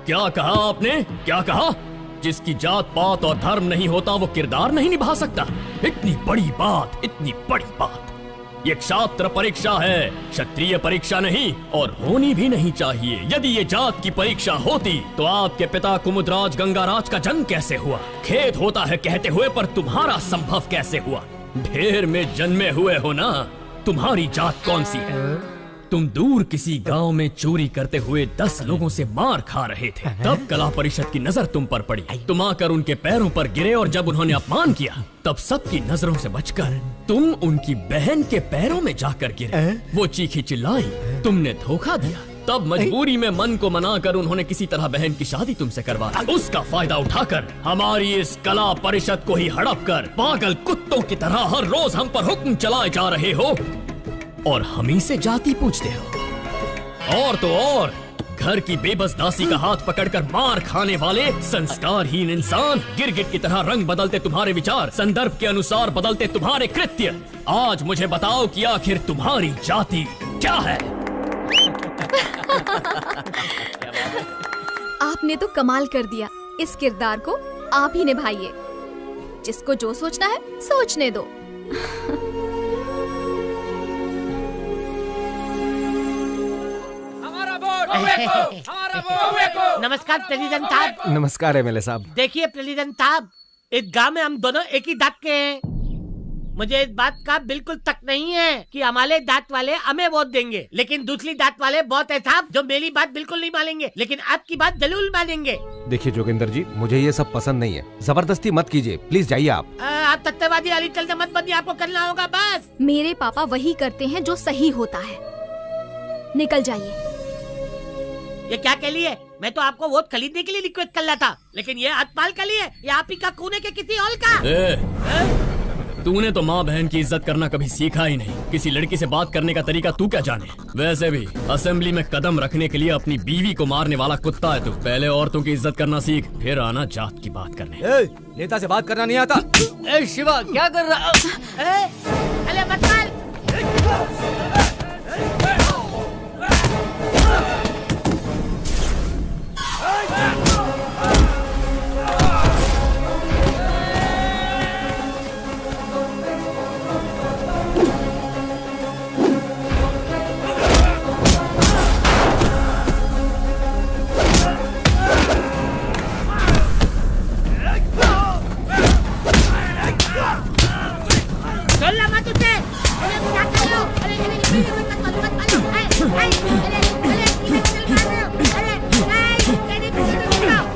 क्या कहा आपने? क्या कहा? जिसकी जात पात और धर्म नहीं होता वो किरदार नहीं निभा सकता? इतनी बड़ी बात, इतनी बड़ी बात। ये क्षात्र परीक्षा है, क्षत्रिय परीक्षा नहीं, और होनी भी नहीं चाहिए। यदि ये जात की परीक्षा होती तो आपके पिता कुमुदराज गंगाराज का जन्म कैसे हुआ? खेद होता है कहते हुए, पर तुम्हारा संभव कैसे हुआ? ढेर में जन्मे हुए हो ना। तुम्हारी जात कौन सी है? तुम दूर किसी गांव में चोरी करते हुए 10 लोगों से मार खा रहे थे। तब कला परिषद की नजर तुम पर पड़ी। तुम आकर उनके पैरों पर गिरे और जब उन्होंने अपमान किया तब सबकी नजरों से बचकर तुम उनकी बहन के पैरों में जाकर गिरे। वो चीखी चिल्लाई, तुमने धोखा दिया। तब मजबूरी में मन को मनाकर उन्होंने किसी तरह बहन की शादी तुमसे करवा दी। उसका फायदा उठाकर हमारी इस कला परिषद को ही हड़प कर पागल कुत्तों की तरह हर रोज हम पर हुक्म चलाए जा रहे हो और हम ही से जाति पूछते हो। और तो और घर की बेबस दासी का हाथ पकड़कर मार खाने वाले संस्कारहीन इंसान, गिरगिट की तरह रंग बदलते तुम्हारे विचार, संदर्भ के अनुसार बदलते तुम्हारे कृत्य। आज मुझे बताओ कि आखिर तुम्हारी जाति क्या है? आपने तो कमाल कर दिया। इस किरदार को आप ही निभाइए। जिसको जो सोचना है सोचने दो। नमस्कार प्रेसिडेंट साहब। नमस्कार एमएलए साहब। देखिए प्रेसिडेंट साहब, इस गांव में हम दोनों एक ही दांत के हैं। मुझे इस बात का बिल्कुल तक नहीं है कि हमारे दांत वाले हमें वोट देंगे, लेकिन दूसरी दांत वाले बहुत है साहब जो मेरी बात बिल्कुल नहीं मानेंगे, लेकिन आपकी बात जरूर मानेंगे। देखिए जोगिंदर जी, मुझे ये सब पसंद नहीं है, जबरदस्ती मत कीजिए, प्लीज जाइए आप। आप सत्यवादी अली चलते मत बनिए, आपको करना होगा बस। मेरे पापा वही करते हैं जो सही होता है। निकल जाइए। ये क्या के लिए? मैं तो आपको वोट खरीदने के लिए रिक्वेस्ट कर रहा था, लेकिन ये हथपाल के लिए या आप ही का खून है कि किसी और का? तूने तो माँ बहन की इज्जत करना कभी सीखा ही नहीं। किसी लड़की से बात करने का तरीका तू क्या जाने? वैसे भी असेंबली में कदम रखने के लिए अपनी बीवी को मारने वाला कुत्ता है तू। पहले औरतों की इज्जत करना सीख, फिर आना जात की बात करने। नेता से बात करना नहीं आता? ए शिवा क्या कर रहा? अरे मत मार।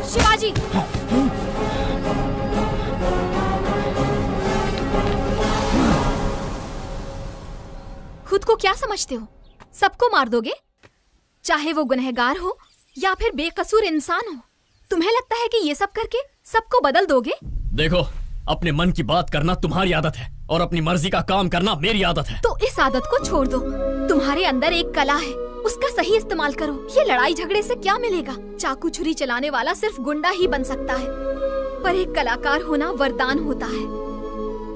शिवाजी, खुद को क्या समझते हो? सबको मार दोगे, चाहे वो गुनहगार हो या फिर बेकसूर इंसान हो। तुम्हें लगता है कि ये सब करके सबको बदल दोगे? देखो, अपने मन की बात करना तुम्हारी आदत है और अपनी मर्जी का काम करना मेरी आदत है। तो इस आदत को छोड़ दो। तुम्हारे अंदर एक कला है, उसका सही इस्तेमाल करो। ये लड़ाई झगड़े से क्या मिलेगा? चाकू छुरी चलाने वाला सिर्फ गुंडा ही बन सकता है, पर एक कलाकार होना वरदान होता है,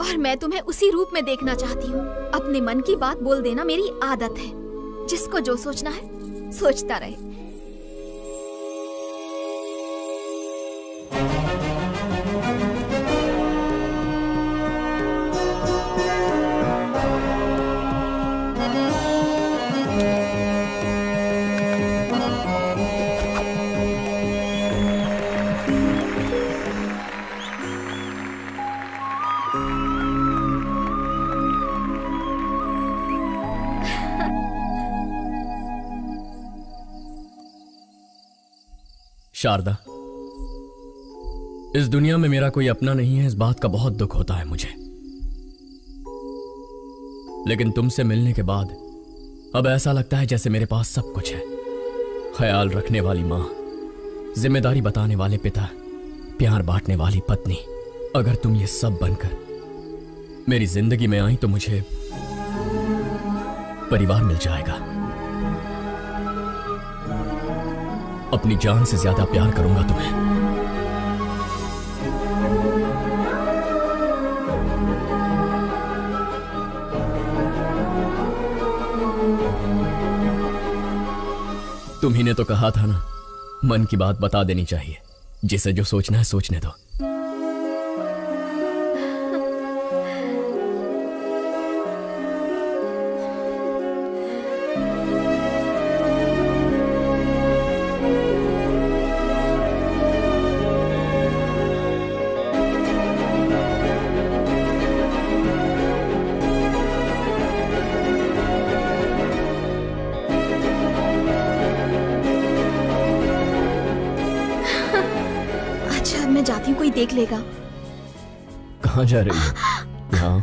और मैं तुम्हें उसी रूप में देखना चाहती हूँ। अपने मन की बात बोल देना मेरी आदत है। जिसको जो सोचना है सोचता रहे। शारदा, इस दुनिया में मेरा कोई अपना नहीं है, इस बात का बहुत दुख होता है मुझे। लेकिन तुमसे मिलने के बाद अब ऐसा लगता है जैसे मेरे पास सब कुछ है। ख्याल रखने वाली माँ, जिम्मेदारी बताने वाले पिता, प्यार बांटने वाली पत्नी। अगर तुम ये सब बनकर मेरी जिंदगी में आई तो मुझे परिवार मिल जाएगा। अपनी जान से ज्यादा प्यार करूंगा तुम्हें। तुम्ही ने तो कहा था ना, मन की बात बता देनी चाहिए। जिसे जो सोचना है सोचने दो। मैं जाती हूँ, कोई देख लेगा। कहाँ जा रही है? यहाँ।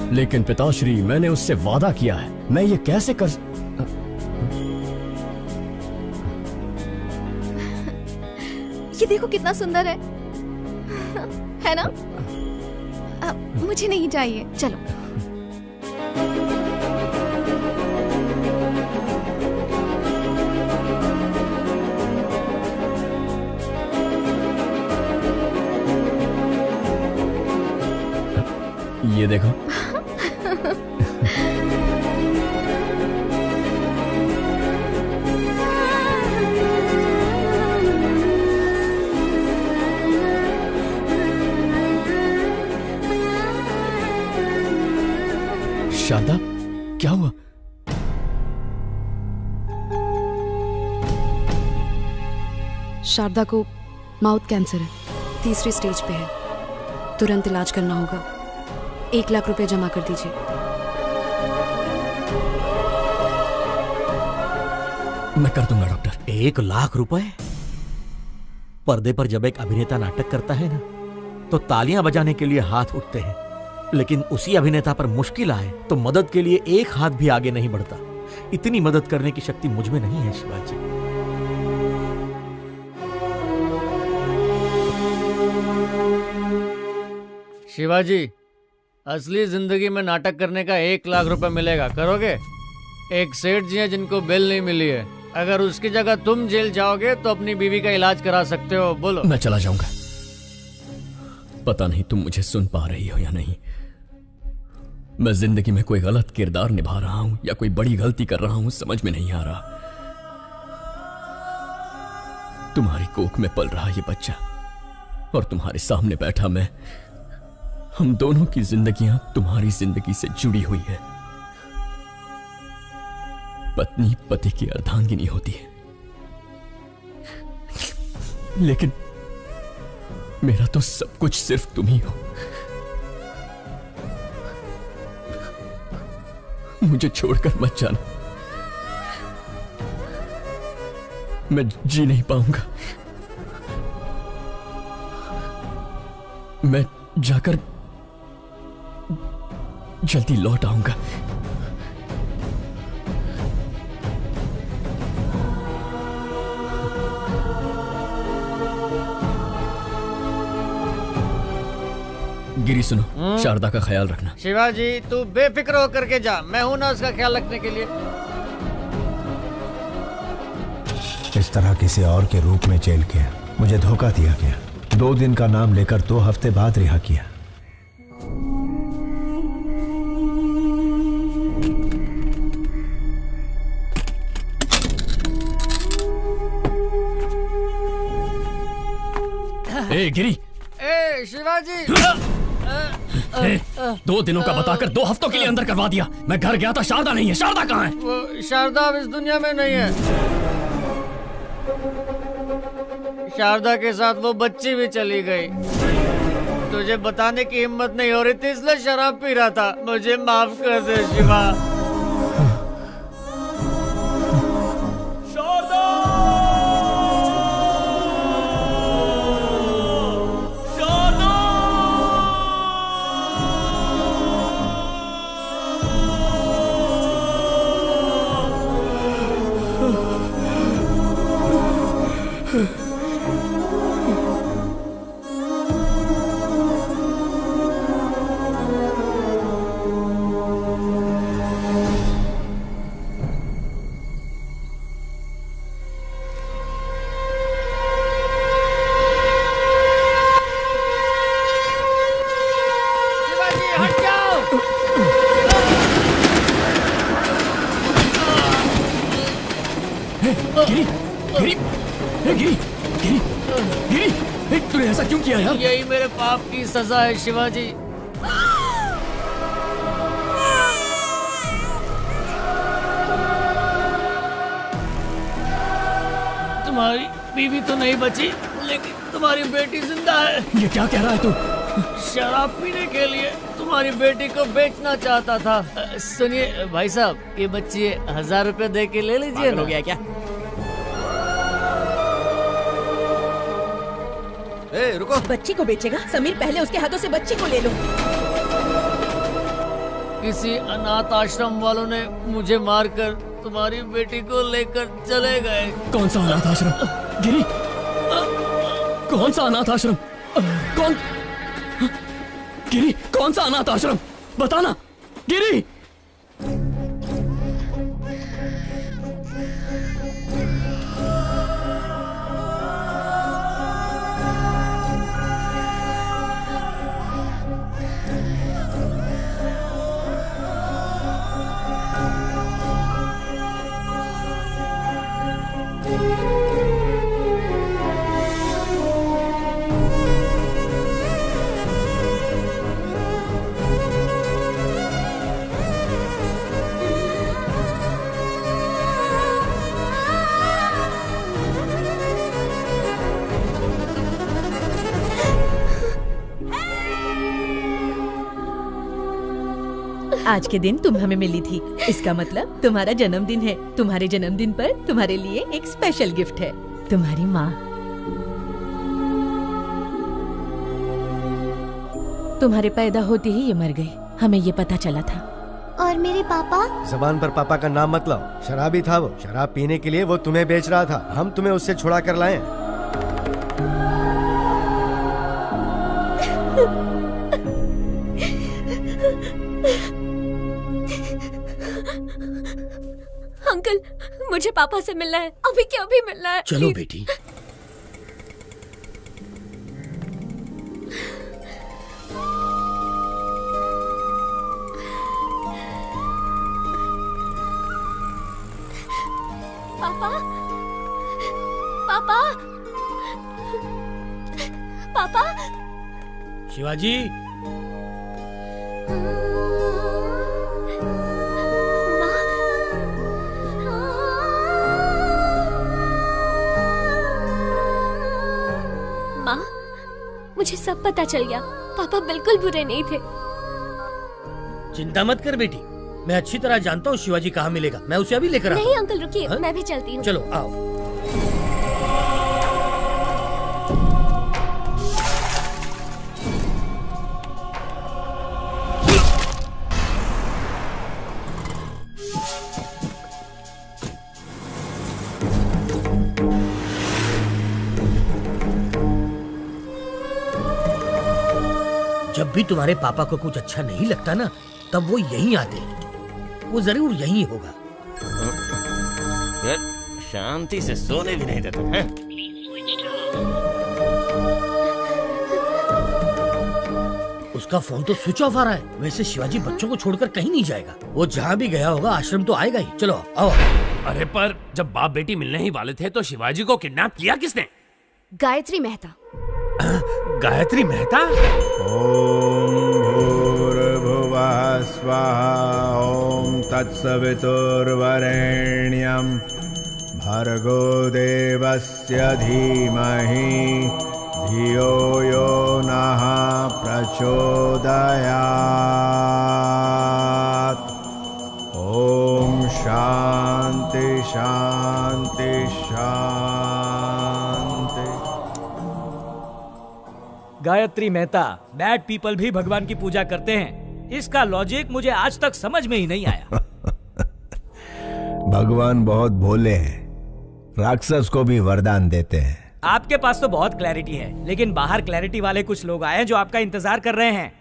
लेकिन पिताश्री, मैंने उससे वादा किया है, मैं ये कैसे कर। ये देखो कितना सुंदर है ना? मुझे नहीं चाहिए, चलो। ये देखो। शारदा, क्या हुआ? शारदा को माउथ कैंसर है, 3री स्टेज पे है। तुरंत इलाज करना होगा। 1 लाख रुपए जमा कर दीजिए। मैं कर दूंगा डॉक्टर। 1 लाख रुपए? पर्दे पर जब एक अभिनेता नाटक करता है ना, तो तालियां बजाने के लिए हाथ उठते हैं, लेकिन उसी अभिनेता पर मुश्किल आए तो मदद के लिए एक हाथ भी आगे नहीं बढ़ता। इतनी मदद करने की शक्ति मुझ में नहीं है शिवाजी। शिवाजी, असली जिंदगी में नाटक करने का 1 लाख रुपए मिलेगा, करोगे? एक सेठ जी हैं जिनको बेल नहीं मिली है। अगर उसकी जगह तुम जेल जाओगे तो अपनी बीवी का इलाज करा सकते हो। बोलो। मैं चला जाऊंगा। पता नहीं तुम मुझे सुन पा रही हो या नहीं। मैं जिंदगी में कोई गलत किरदार निभा रहा हूं या कोई बड़ी गलती कर रहा हूं, समझ में नहीं आ रहा। तुम्हारी कोख में पल रहा ये बच्चा और तुम्हारे सामने बैठा मैं, हम दोनों की जिंदगियां तुम्हारी जिंदगी से जुड़ी हुई है। पत्नी पति की अर्धांगिनी होती है, लेकिन मेरा तो सब कुछ सिर्फ तुम ही हो। मुझे छोड़कर मत जाना, मैं जी नहीं पाऊंगा। मैं जाकर जल्दी लौट आऊंगा। गिरी सुनो, शारदा का ख्याल रखना। शिवाजी, तू बेफिक्र होकर के जा, मैं हूं ना उसका ख्याल रखने के लिए। इस तरह किसी और के रूप में जेल किया, मुझे धोखा दिया गया। 2 दिन का नाम लेकर 2 हफ्ते बाद रिहा किया। ए गिरी, ए शिवाजी, 2 दिनों का बताकर 2 हफ्तों के लिए अंदर करवा दिया। मैं घर गया था, शारदा नहीं है। शारदा कहाँ है? वो शारदा अब इस दुनिया में नहीं है। शारदा के साथ वो बच्ची भी चली गई। तुझे बताने की हिम्मत नहीं हो रही थी, इसलिए शराब पी रहा था। मुझे माफ कर दे शिवा। तूने ऐसा क्यों किया यार? यही मेरे पाप की सजा है शिवाजी। तुम्हारी बीवी तो नहीं बची, लेकिन तुम्हारी बेटी जिंदा है। ये क्या कह रहा है तू? शराब पीने के लिए तुम्हारी बेटी को बेचना चाहता था। सुनिए भाई साहब, ये बच्ची 1000 रुपए दे के ले लीजिए। हो गया क्या? रुको। बच्ची को बेचेगा? समीर, पहले उसके हाथों से बच्ची को ले लो। किसी अनाथ आश्रम वालों ने मुझे मारकर तुम्हारी बेटी को लेकर चले गए। कौन सा अनाथ आश्रम? गिरी, कौन सा अनाथ आश्रम? कौन? गिरी, कौन सा अनाथ आश्रम? बताना गिरी। आज के दिन तुम हमें मिली थी, इसका मतलब तुम्हारा जन्मदिन है। तुम्हारे जन्मदिन पर तुम्हारे लिए एक स्पेशल गिफ्ट है, तुम्हारी माँ। तुम्हारे पैदा होते ही ये मर गई, हमें ये पता चला था। और मेरे पापा? जबान पर पापा का नाम मत लाओ, शराबी था वो। शराब पीने के लिए वो तुम्हें बेच रहा था, हम तुम्हें उससे छुड़ा कर लाए। अंकल, मुझे पापा से मिलना है, अभी के अभी मिलना है। चलो बेटी। पापा, पापा, पापा। शिवाजी, माँ, मुझे सब पता चल गया। पापा बिल्कुल बुरे नहीं थे। चिंता मत कर बेटी, मैं अच्छी तरह जानता हूँ शिवाजी कहाँ मिलेगा। मैं उसे अभी लेकर आता हूँ। नहीं अंकल रुकिए, मैं भी चलती हूँ। चलो आओ। जब भी तुम्हारे पापा को कुछ अच्छा नहीं लगता ना, तब वो यहीं आते हैं। वो जरूर यहीं होगा। शांति से सोने भी नहीं देते हैं। उसका फोन तो स्विच ऑफ आ रहा है। वैसे शिवाजी बच्चों को छोड़कर कहीं नहीं जाएगा। वो जहाँ भी गया होगा आश्रम तो आएगा ही। चलो आओ। अरे पर जब बाप बेटी मिलने ही वाले थे तो शिवाजी को किडनैप किया किसने? गायत्री मेहता। गायत्री मेहता? ओम भूर्भुवः स्वाहा ओम तत्सवितुर्वरेण्यं भर्गो देवस्य धीमहि धियो यो नः प्रचोदयात्। ओम शांति शांति शांति। गायत्री मेहता, बैड पीपल भी भगवान की पूजा करते हैं। इसका लॉजिक मुझे आज तक समझ में ही नहीं आया। भगवान बहुत भोले हैं, राक्षस को भी वरदान देते हैं। आपके पास तो बहुत क्लैरिटी है, लेकिन बाहर क्लैरिटी वाले कुछ लोग आए हैं जो आपका इंतजार कर रहे हैं।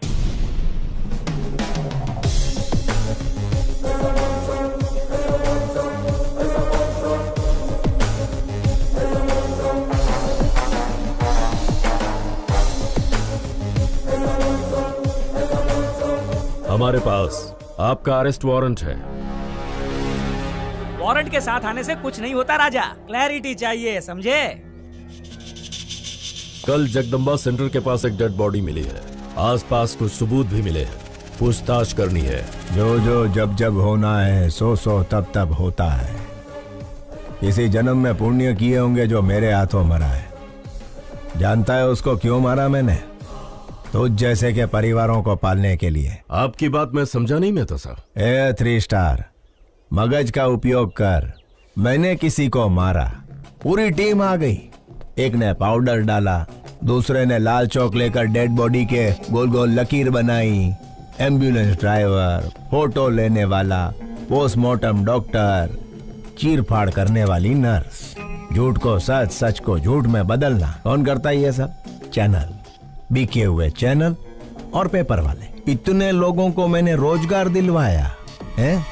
हमारे पास आपका अरेस्ट वारंट है। वारंट के साथ आने से कुछ नहीं होता राजा, क्लैरिटी चाहिए, समझे? कल जगदम्बा सेंटर के पास एक डेड बॉडी मिली है। आसपास कुछ सबूत भी मिले हैं, पूछताछ करनी है। जो जो जब जब होना है सो सो तब तब होता है। किसी जन्म में पुण्य किए होंगे जो मेरे हाथों मरा है। जानता है उसको क्यों मारा मैंने? तुझ जैसे के परिवारों को पालने के लिए। आपकी बात मैं समझा नहीं मैं तो सर। 3 स्टार मगज का उपयोग कर। मैंने किसी को मारा, पूरी टीम आ गई। एक ने पाउडर डाला, दूसरे ने लाल चौक लेकर डेड बॉडी के गोल गोल लकीर बनाई। एम्बुलेंस ड्राइवर, फोटो लेने वाला, पोस्टमार्टम डॉक्टर, चीर फाड़ करने वाली नर्स। झूठ को सच, सच को झूठ में बदलना कौन करता है ये सब? चैनल, बिके हुए चैनल और पेपर वाले। इतने लोगों को मैंने रोजगार दिलवाया है?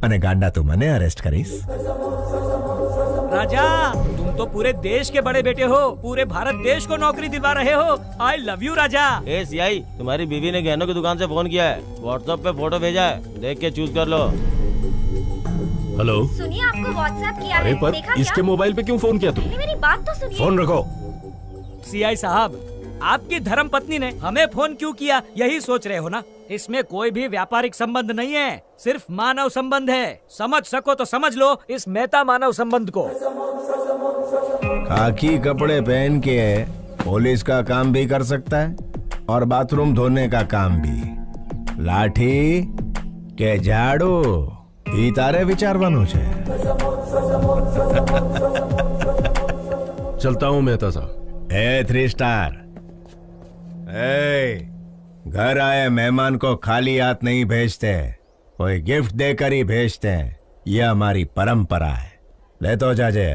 અને ગાંડા તું મને અરેસ્ટ કરીશ? राजा, तुम तो पूरे देश के बड़े बेटे हो, पूरे भारत देश को नौकरी दिलवा रहे हो। आई love you Raja. A CI, तुम्हारी बीवी ने गहनों की दुकान से फोन किया है, व्हाट्सएप पे फोटो भेजा है, देख के चूज कर लो। हेलो, सुनिए, आपको व्हाट्सएप किया अरे है, पर देखा इसके क्या? मोबाइल पे क्यों फोन किया तुमने? मेरी बात तो सुनिए। फोन रखो। सीआई साहब, आपकी धर्म पत्नी ने हमें फोन क्यों किया, यही सोच रहे हो ना? इसमें कोई भी व्यापारिक संबंध नहीं है, सिर्फ मानव संबंध है। समझ सको तो समझ लो इस मेहता मानव संबंध को। खाकी कपड़े पहन के पुलिस का काम भी कर सकता है और बाथरूम धोने का काम भी। लाठी के झाड़ू ई तारे विचारवानो छे। चलता हूं मेहता साहब। ए 3 स्टार, घर आए मेहमान को खाली हाथ नहीं भेजते, कोई गिफ्ट देकर ही भेजते हैं। यह हमारी परंपरा है। ले तो जाजे।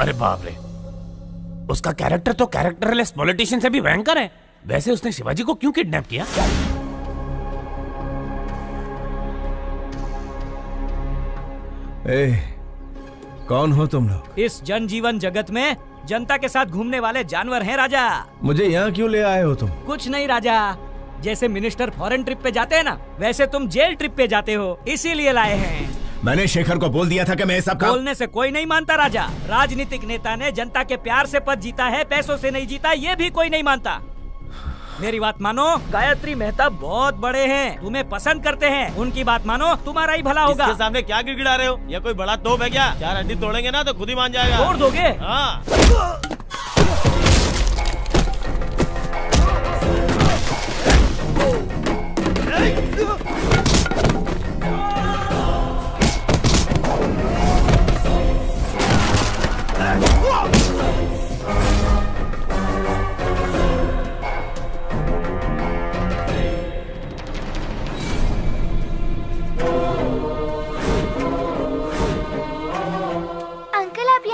अरे बाप रे, उसका कैरेक्टर तो कैरेक्टरलेस पॉलिटिशियन से भी भयंकर है। वैसे उसने शिवाजी को क्यों किडनैप किया? कौन हो तुम लोग? इस जनजीवन जगत में जनता के साथ घूमने वाले जानवर हैं राजा। मुझे यहाँ क्यों ले आए हो तुम? कुछ नहीं राजा, जैसे मिनिस्टर फॉरेन ट्रिप पे जाते हैं ना, वैसे तुम जेल ट्रिप पे जाते हो, इसीलिए लाए हैं। मैंने शेखर को बोल दिया था कि मैं सब काम... बोलने से कोई नहीं मानता राजा। राजनीतिक नेता ने जनता के प्यार से पद जीता है, पैसों से नहीं जीता, ये भी कोई नहीं मानता। मेरी बात मानो, गायत्री मेहता बहुत बड़े हैं, तुम्हें पसंद करते हैं, उनकी बात मानो, तुम्हारा ही भला होगा। इसके सामने क्या गिड़गिड़ा रहे हो? ये कोई बड़ा तोप है क्या? 4 हड्डी तोड़ेंगे ना तो खुद ही मान जाएगा। तोड़ दोगे? हाँ।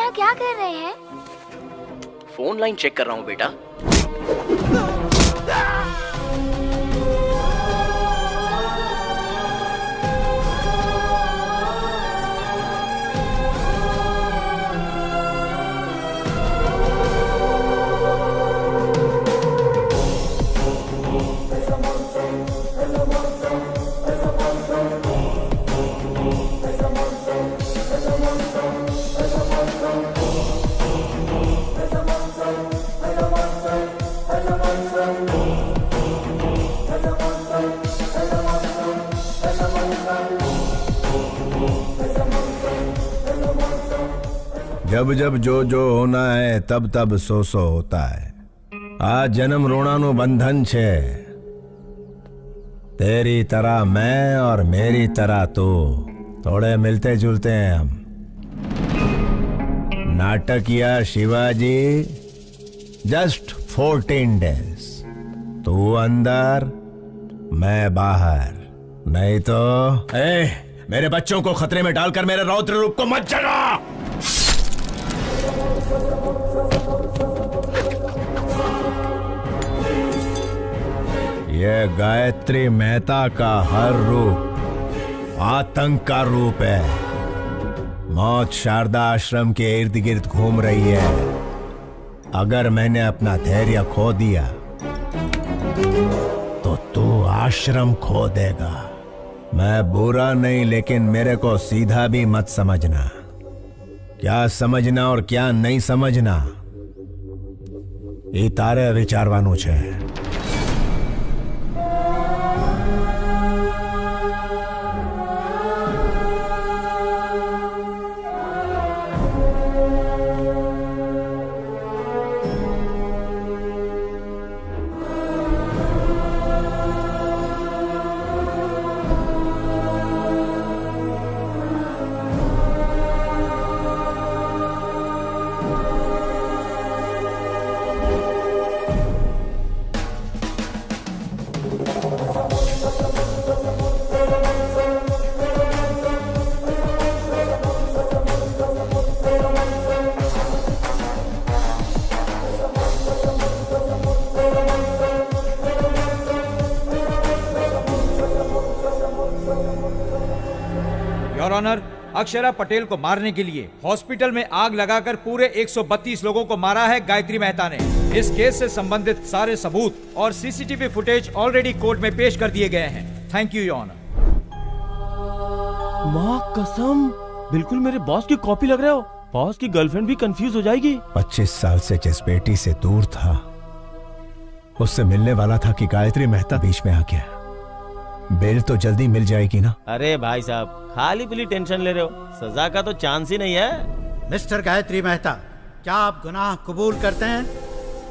क्या कर रहे हैं? फोन लाइन चेक कर रहा हूँ बेटा। जब जब जो जो होना है तब तब सो सो होता है। आज जन्म रोणानु बंधन छे। तेरी तरह मैं और मेरी तरह तू, थोड़े मिलते जुलते हैं हम। नाटकिया शिवाजी, जस्ट 14 डेज। तू अंदर, मैं बाहर। नहीं तो मेरे बच्चों को खतरे में डालकर मेरे रौद्र रूप को मत जगा। यह गायत्री मेहता का हर रूप आतंक का रूप है। मौत शारदा आश्रम के इर्द गिर्द घूम रही है। अगर मैंने अपना धैर्य खो दिया तो तू आश्रम खो देगा। मैं बुरा नहीं, लेकिन मेरे को सीधा भी मत समझना। क्या समझना और क्या नहीं समझना ये तारे विचारवानु छे। योर ऑनर, अक्षरा पटेल को मारने के लिए हॉस्पिटल में आग लगाकर पूरे 132 लोगों को मारा है गायत्री मेहता ने। इस केस से संबंधित सारे सबूत और सीसीटीवी फुटेज ऑलरेडी कोर्ट में पेश कर दिए गए हैं। Thank you your honour. माँ कसम, बिल्कुल मेरे बॉस की कॉपी लग रहे हो। बॉस की गर्लफ्रेंड भी कंफ्यूज हो जाएगी। 25 साल से जिस बेटी से दूर था, उससे मिलने वाला था कि गायत्री मेहता बीच में आ गया। बेल तो जल्दी मिल जाएगी ना? अरे भाई साहब, खाली पीली टेंशन ले रहे हो, सजा का तो चांस ही नहीं है। मिस्टर गायत्री मेहता, क्या आप गुनाह कबूल करते हैं?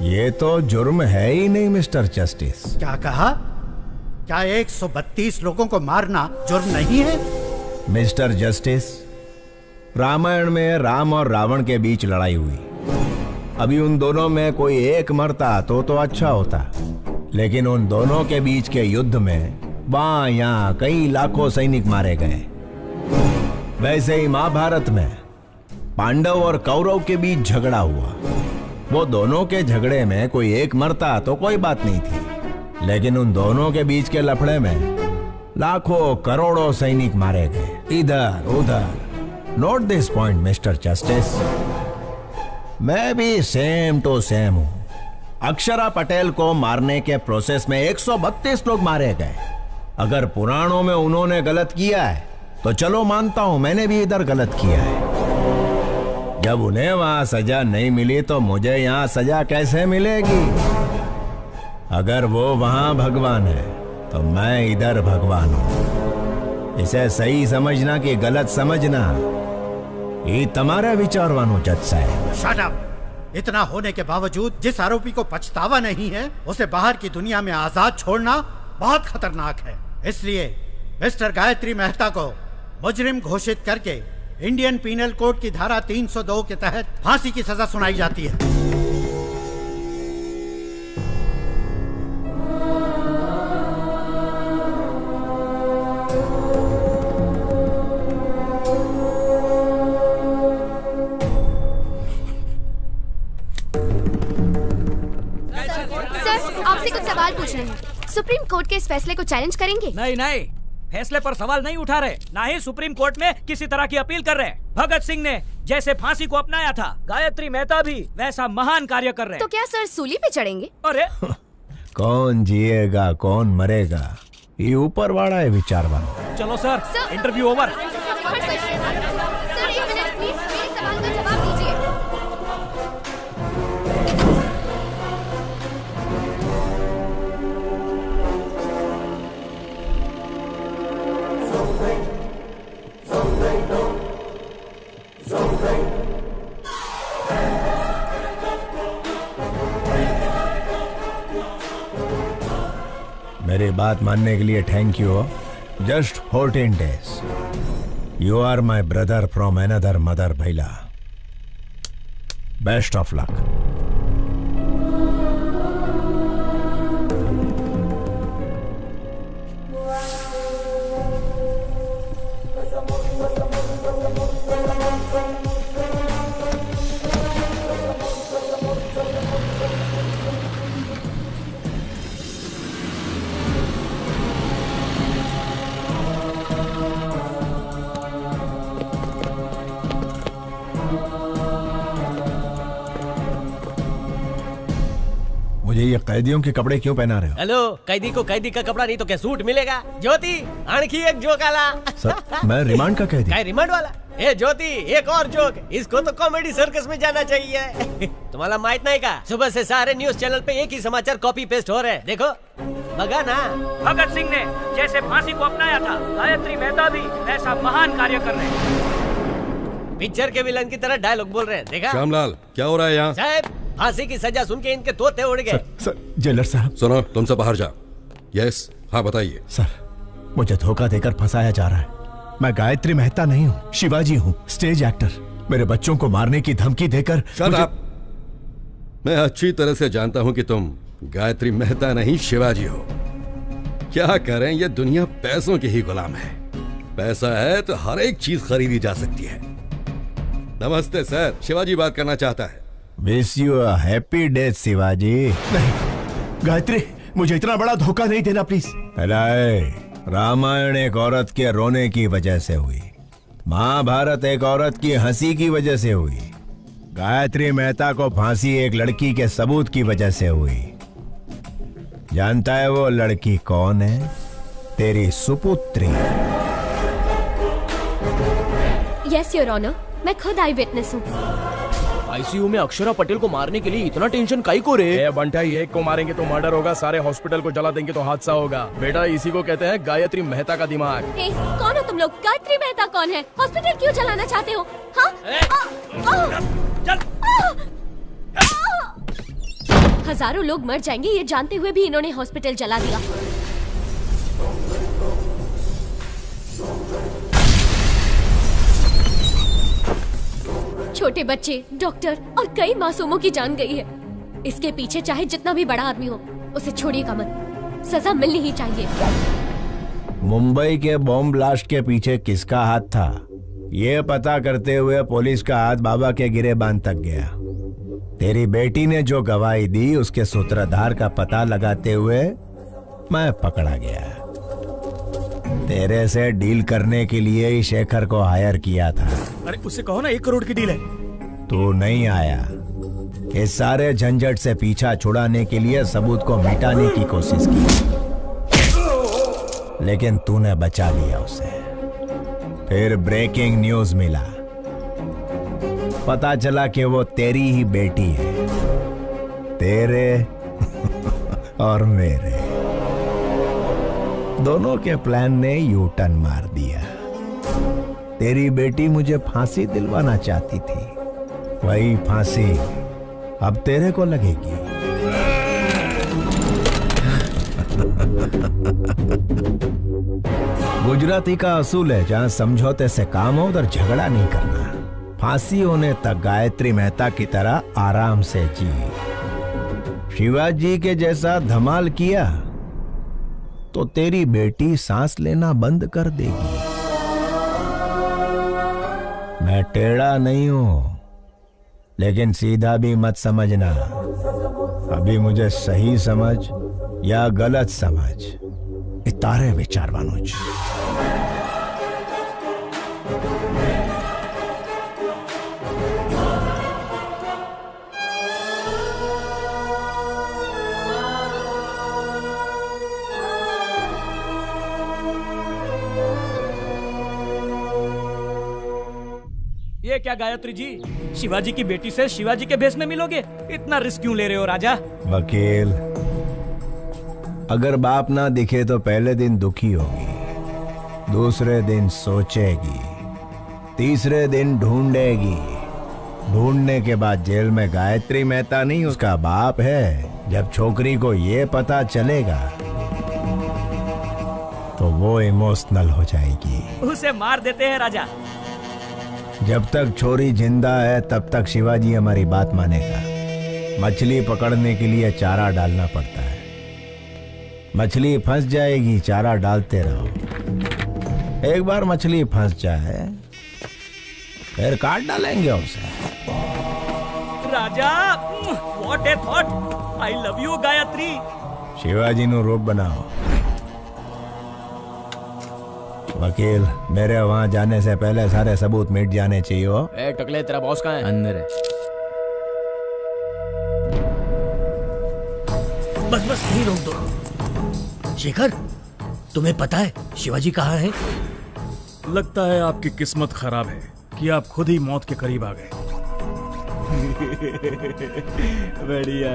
ये तो जुर्म है ही नहीं मिस्टर जस्टिस। क्या कहा? क्या 132 लोगों को मारना जुर्म नहीं है? मिस्टर जस्टिस, रामायण में राम और रावण के बीच लड़ाई हुई। अभी उन दोनों में कोई एक मरता तो अच्छा होता, लेकिन उन दोनों के बीच के युद्ध में वहां यहाँ कई लाखों सैनिक मारे गए। वैसे ही महाभारत में पांडव और कौरव के बीच झगड़ा हुआ। वो दोनों के झगड़े में कोई एक मरता तो कोई बात नहीं थी, लेकिन उन दोनों के बीच के लफड़े में लाखों करोड़ों सैनिक मारे गए इधर उधर। Note this point mister justice, मैं भी सेम टू सेम हूं। अक्षरा पटेल को मारने के प्रोसेस में 132 लोग मारे गए। अगर पुराणों में उन्होंने गलत किया है तो चलो मानता हूं मैंने भी इधर गलत किया है। जब उन्हें वहां सजा नहीं मिली तो मुझे यहां सजा कैसे मिलेगी? अगर वो वहां भगवान है तो मैं इधर भगवान हूं। इसे सही समझना कि गलत समझना ये तुम्हारा विचारवानो जज साहब। Shut up! इतना होने के बावजूद जिस आरोपी को पछतावा नहीं है, उसे बाहर की दुनिया में आजाद छोड़ना बहुत खतरनाक है। इसलिए मिस्टर गायत्री मेहता को मुजरिम घोषित करके इंडियन पीनल कोड की धारा 302 के तहत फांसी की सजा सुनाई जाती है। सर, आपसे कुछ सवाल पूछने हैं। सुप्रीम कोर्ट के इस फैसले को चैलेंज करेंगे? नहीं नहीं, फैसले पर सवाल नहीं उठा रहे, ना ही सुप्रीम कोर्ट में किसी तरह की अपील कर रहे। भगत सिंह ने जैसे फांसी को अपनाया था, गायत्री मेहता भी वैसा महान कार्य कर रहे। तो क्या सर सूली पे चढ़ेंगे? अरे कौन जिएगा कौन मरेगा ये ऊपर वाला है विचारवान। चलो सर, इंटरव्यू ओवर। सर एक मिनट प्लीज, मेरे सवाल का जवाब दीजिए। मेरी बात मानने के लिए thank you. Just 14 days। You are my brother from another mother भैला। Best of luck. मुझे ये कैदियों के कपड़े क्यों पहना रहे हो? हेलो, कैदी को कैदी का कपड़ा नहीं तो क्या सूट मिलेगा? ज्योति, आणखी एक जोक आला। सर, मैं रिमांड का कैदी? क्या रिमांड वाला? ए ज्योति, एक और जोक। इसको तो कॉमेडी सर्कस में जाना चाहिए। तुम्हाला माहित नहीं का? सुबह से सारे न्यूज चैनल पे एक ही समाचार कॉपी पेस्ट हो रहे हैं। देखो, बगा ना। भगत सिंह ने जैसे फांसी को अपनाया था, गायत्री मेहता भी वैसा महान कार्य कर रहे। पिक्चर के विलन की तरह डायलॉग बोल रहे हैं। देखा? श्यामलाल, क्या हो रहा है यहाँ? साहब, फांसी की सजा सुन के इनके तोते उड़ गए। सर, जेलर साहब। सुनो, तुम सब बाहर जाओ। यस, हाँ बताइए। सर, मुझे धोखा देकर फंसाया जा रहा है। मैं गायत्री मेहता नहीं हूँ, शिवाजी हूँ, स्टेज एक्टर। मेरे बच्चों को मारने की धमकी देकर मैं अच्छी तरह से जानता हूँ कि तुम गायत्री मेहता नहीं शिवाजी हो। क्या करें, ये दुनिया पैसों की ही गुलाम है। पैसा है तो हर एक चीज खरीदी जा सकती है। नमस्ते सर, शिवाजी बात करना चाहता है। Wish you a happy death Shivaji. नहीं गायत्री, मुझे इतना बड़ा धोखा नहीं देना प्लीज। रामायण एक औरत के रोने की वजह से हुई, महाभारत एक औरत की हंसी की वजह से हुई, गायत्री मेहता को फांसी एक लड़की के सबूत की वजह से हुई। जानता है वो लड़की कौन है? तेरी सुपुत्री। यस योर ऑनर, मैं खुद आई विटनेस हूँ। आईसीयू में अक्षरा पटेल को मारने के लिए इतना टेंशन काई को रे? बंटा, एक को मारेंगे तो मर्डर होगा, सारे हॉस्पिटल को जला देंगे तो हादसा होगा। बेटा, इसी को कहते हैं गायत्री मेहता का दिमाग। ए, कौन हो तुम लोग? गायत्री मेहता कौन है? हॉस्पिटल क्यों जलाना चाहते हो? हाँ? हजारों लोग मर जाएंगे ये जानते हुए भी इन्होंने हॉस्पिटल जला दिया। छोटे बच्चे, डॉक्टर और कई मासूमों की जान गई है। इसके पीछे चाहे जितना भी बड़ा आदमी हो, उसे छोड़िएगा मत, सजा मिलनी ही चाहिए। मुंबई के बॉम्ब ब्लास्ट के पीछे किसका हाथ था, ये पता करते हुए पुलिस का हाथ बाबा के गिरेबान तक गया। तेरी बेटी ने जो गवाही दी उसके सूत्रधार का पता लगाते हुए मैं पकड़ा गया। तेरे से डील करने के लिए ही शेखर को हायर किया था। अरे उससे कहो ना 1 करोड़ की डील है। तू नहीं आया। इस सारे झंझट से पीछा छुड़ाने के लिए सबूत को मिटाने की कोशिश की, लेकिन तूने बचा लिया उसे। फिर ब्रेकिंग न्यूज मिला, पता चला कि वो तेरी ही बेटी है, तेरे और मेरे दोनों के प्लान ने यू टर्न मार दिया। तेरी बेटी मुझे फांसी दिलवाना चाहती थी, वही फांसी अब तेरे को लगेगी। गुजराती का असूल है, जहां समझौते से काम हो उधर झगड़ा नहीं करना। फांसी होने तक गायत्री मेहता की तरह आराम से जी। शिवाजी के जैसा धमाल किया तो तेरी बेटी सांस लेना बंद कर देगी। मैं टेढ़ा नहीं हूं, लेकिन सीधा भी मत समझना। अभी मुझे सही समझ या गलत समझ, इतारे विचारवानुज। ये क्या गायत्री जी, शिवाजी की बेटी से शिवाजी के भेष में मिलोगे? इतना रिस्क क्यों ले रहे हो राजा? वकील, अगर बाप ना दिखे तो पहले दिन दुखी होगी, दूसरे दिन सोचेगी, तीसरे दिन ढूंढेगी, ढूंढने के बाद जेल में गायत्री मेहता नहीं उसका बाप है। जब छोकरी को ये पता चलेगा तो वो इमोशनल हो जाएगी। उसे मार देते हैं राजा। जब तक छोरी जिंदा है तब तक शिवाजी हमारी बात मानेगा। मछली पकड़ने के लिए चारा डालना पड़ता है, मछली फंस जाएगी, चारा डालते रहो। एक बार मछली फंस जाए फिर काट डालेंगे उसे। Raja, what a thought. I love you Gayatri. Shivaji नु रूप बनाओ। वकील, मेरे वहां जाने से पहले सारे सबूत मिट जाने चाहिए। ए टकले, तेरा बॉस कहाँ है? अंदर है। बस बस यहीं रोक दो। शेखर, तुम्हें पता है शिवाजी कहाँ है? लगता है आपकी किस्मत खराब है कि आप खुद ही मौत के करीब आ गए। बढ़िया।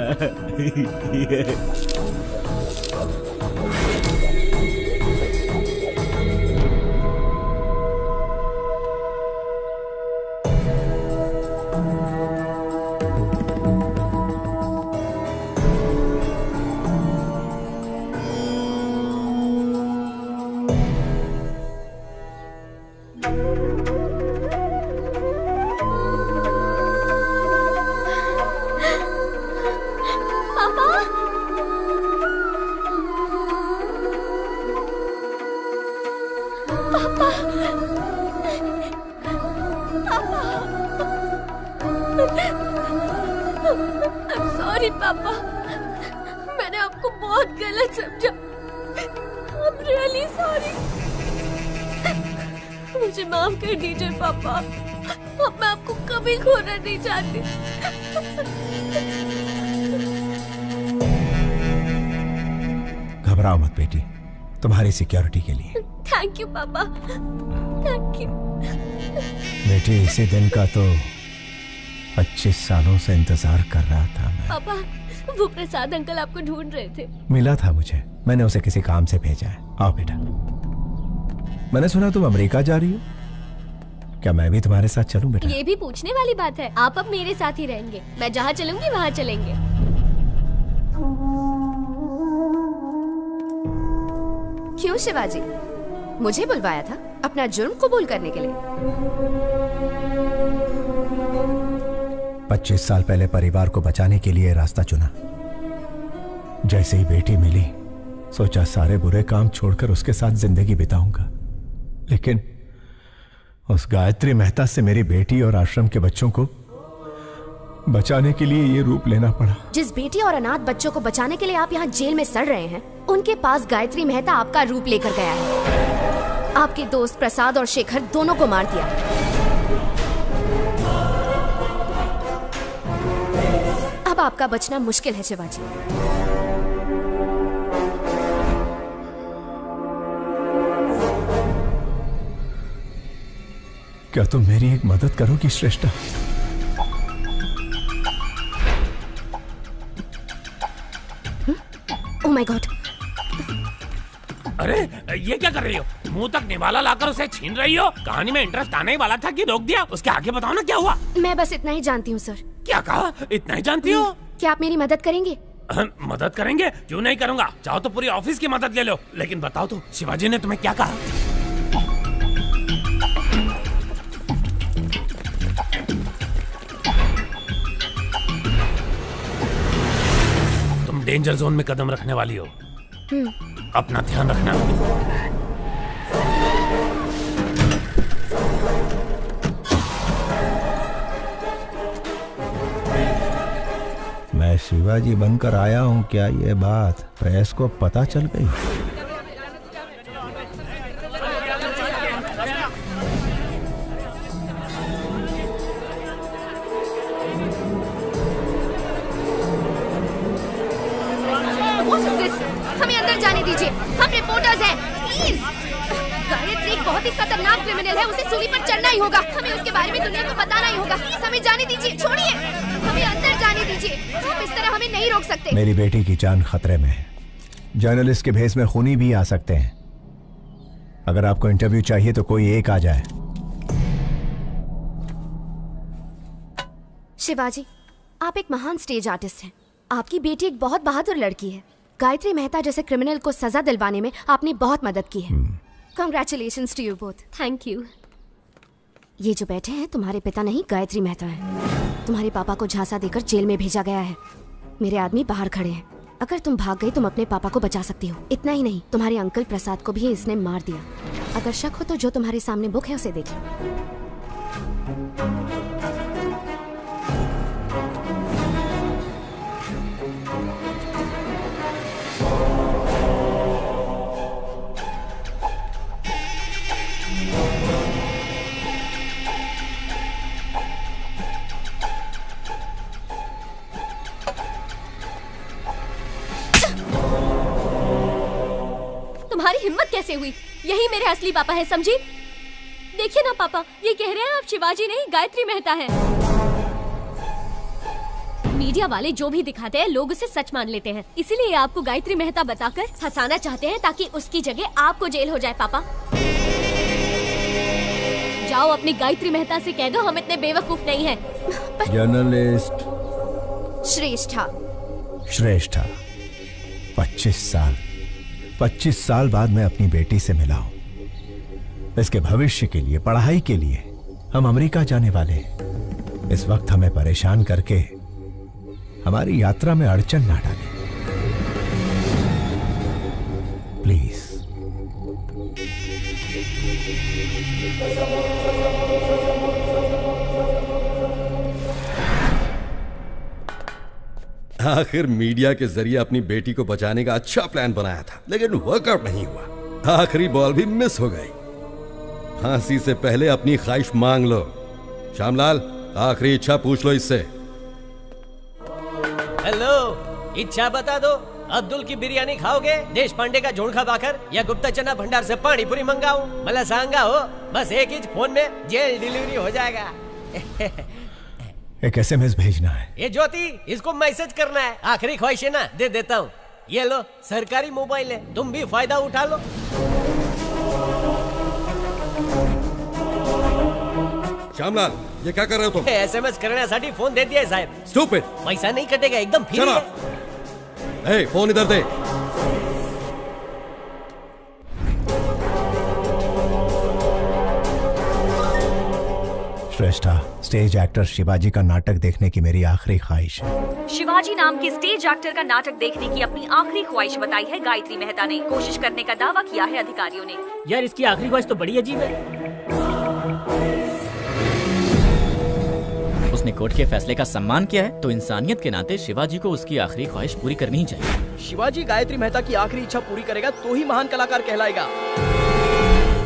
सॉरी पापा, मैंने आपको बहुत गलत समझा। I'm really sorry। मुझे माफ कर दीजिए पापा, अब मैं आपको कभी खोना नहीं चाहती। घबराओ मत बेटी, तुम्हारी सिक्योरिटी के लिए। थैंक यू पापा, थैंक यू। बेटी, इसी दिन का तो 25 सालों से इंतजार कर रहा था मैं। पापा, वो प्रसाद अंकल आपको ढूंढ रहे थे। मिला था मुझे, मैंने उसे किसी काम से भेजा है। आओ बेटा। मैंने सुना तुम अमेरिका जा रही हो, क्या मैं भी तुम्हारे साथ चलूं बेटा? ये भी पूछने वाली बात है। आप अब मेरे साथ ही रहेंगे, मैं जहाँ चलूंगी वहाँ चलेंगे। क्यों शिवाजी, मुझे बुलवाया था अपना जुर्म कबूल करने के लिए? 25 साल पहले परिवार को बचाने के लिए रास्ता चुना। जैसे ही बेटी मिली, सोचा सारे बुरे काम छोड़कर उसके साथ जिंदगी बिताऊंगा। लेकिन उस गायत्री मेहता से मेरी बेटी और आश्रम के बच्चों को बचाने के लिए ये रूप लेना पड़ा। जिस बेटी और अनाथ बच्चों को बचाने के लिए आप यहाँ जेल में सड़ रहे हैं, उनके पास गायत्री मेहता आपका रूप लेकर गया है। आपके दोस्त प्रसाद और शेखर दोनों को मार दिया। अब आपका बचना मुश्किल है शिवाजी। क्या तुम मेरी एक मदद करोगी श्रेष्ठा? Oh my God! अरे ये क्या कर रही हो? मुंह तक निवाला लाकर उसे छीन रही हो? कहानी में इंटरेस्ट आने ही वाला था कि रोक दिया? उसके आगे बताओ ना क्या हुआ। मैं बस इतना ही जानती हूँ सर। क्या कहा? इतना ही जानती हो? क्या आप मेरी मदद करेंगे? मदद करेंगे? क्यों नहीं करूंगा। चाहो तो पूरी ऑफिस की मदद ले लो। लेकिन बताओ तो, शिवाजी ने तुम्हें क्या कहा? तुम डेंजर जोन में कदम रखने वाली हो, अपना ध्यान रखना। मैं शिवाजी बनकर आया हूँ, क्या ये बात प्रेस को पता चल गई? हमें अंदर जाने दीजिए, हम रिपोर्टर्स हैं, प्लीज। गायत्री एक बहुत ही खतरनाक क्रिमिनल है, उसे सूली पर चढ़ना ही होगा। हमें उसके बारे में दुनिया को बताना ही होगा। प्लीज हमें जाने दीजिए, छोड़िए, हमें अंदर जाने दीजिए। आप इस तरह हमें नहीं रोक सकते। मेरी बेटी की जान खतरे में है। जर्नलिस्ट के भेस में खूनी भी आ सकते हैं। अगर आपको इंटरव्यू चाहिए तो कोई एक आ जाए। शिवाजी, आप एक महान स्टेज आर्टिस्ट हैं। आपकी बेटी एक बहुत बहादुर लड़की है। गायत्री मेहता जैसे क्रिमिनल को सजा दिलवाने में आपने बहुत मदद की है। Congratulations to you both. Thank you. ये जो बैठे हैं तुम्हारे पिता नहीं, गायत्री मेहता है। तुम्हारे पापा को झांसा देकर जेल में भेजा गया है। मेरे आदमी बाहर खड़े हैं। अगर तुम भाग गई तुम अपने पापा को बचा सकती हो। इतना ही नहीं, तुम्हारे अंकल प्रसाद को भी इसने मार दिया। अगर शक हो तो जो तुम्हारे सामने बुक है उसे देख लो। तुम्हारी हिम्मत कैसे हुई? यही मेरे असली पापा है, समझी? देखिए ना पापा, ये कह रहे हैं आप शिवाजी नहीं गायत्री मेहता है। मीडिया वाले जो भी दिखाते हैं लोग उसे सच मान लेते हैं, इसीलिए आपको गायत्री मेहता बताकर फंसाना चाहते हैं ताकि उसकी जगह आपको जेल हो जाए। पापा जाओ अपनी गायत्री मेहता से कह दो हम इतने बेवकूफ नहीं हैं। जर्नलिस्ट श्रेष्ठा। श्रेष्ठा, 25 साल बाद मैं अपनी बेटी से मिला हूं। इसके भविष्य के लिए, पढ़ाई के लिए हम अमेरिका जाने वाले हैं। इस वक्त हमें परेशान करके हमारी यात्रा में अड़चन ना डालें, प्लीज। आखिर मीडिया के जरिए अपनी बेटी को बचाने का अच्छा प्लान बनाया था, लेकिन वर्कआउट नहीं हुआ। आखिरी बॉल भी मिस हो गई। फांसी से पहले अपनी ख्वाहिश मांग लो। श्यामलाल, आखिरी इच्छा पूछ लो इससे। हेलो, इच्छा बता दो। अब्दुल की बिरयानी खाओगे, देश पांडे का झोंका खाकर, या गुप्ता चना भंडार से पानी पूरी मंगाऊं? भला सांगा हो, बस एक ही फोन में जेल डिलीवरी हो जाएगा। एक SMS भेजना है। ये ज्योति, इसको मैसेज करना है। आखिरी ख्वाहिश है ना, दे देता हूँ। ये लो, सरकारी मोबाइल है, तुम भी फायदा उठा लो। श्यामलाल, ये क्या कर रहे हो तुम? SMS करण्यासाठी फोन दे दिया साहब। स्टूपिड। पैसा नहीं कटेगा, एकदम फ्री चलो। है। ए, फोन इधर दे। श्रेष्ठा, स्टेज एक्टर शिवाजी का नाटक देखने की मेरी आखिरी ख्वाहिश है। शिवाजी नाम के स्टेज एक्टर का नाटक देखने की अपनी आखिरी ख्वाहिश बताई है गायत्री मेहता ने। कोशिश करने का दावा किया है अधिकारियों ने। यार, इसकी आखिरी ख्वाहिश तो बड़ी अजीब है। उसने कोर्ट के फैसले का सम्मान किया है, तो इंसानियत के नाते शिवाजी को उसकी आखिरी ख्वाहिश पूरी करनी ही चाहिए। शिवाजी गायत्री मेहता की आखिरी इच्छा पूरी करेगा तो ही महान कलाकार कहलाएगा।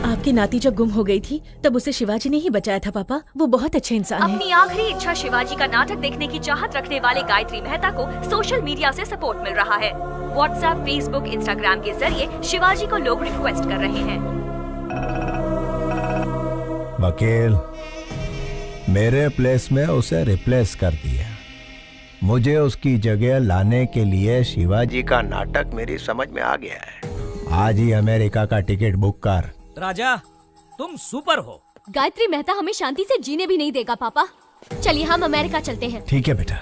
आपकी नाती जब गुम हो गई थी तब उसे शिवाजी ने ही बचाया था पापा। वो बहुत अच्छे इंसान हैं। अपनी आखिरी इच्छा शिवाजी का नाटक देखने की चाहत रखने वाले गायत्री मेहता को सोशल मीडिया से सपोर्ट मिल रहा है। व्हाट्सएप, फेसबुक, इंस्टाग्राम के जरिए शिवाजी को लोग रिक्वेस्ट कर रहे हैं। वकील, मेरे प्लेस में उसे रिप्लेस कर दिया। मुझे उसकी जगह लाने के लिए शिवाजी का नाटक मेरी समझ में आ गया है। आज ही अमेरिका का टिकट बुक कर। राजा, तुम सुपर हो। गायत्री मेहता हमें शांति से जीने भी नहीं देगा पापा। चलिए हम अमेरिका चलते हैं। ठीक है बेटा।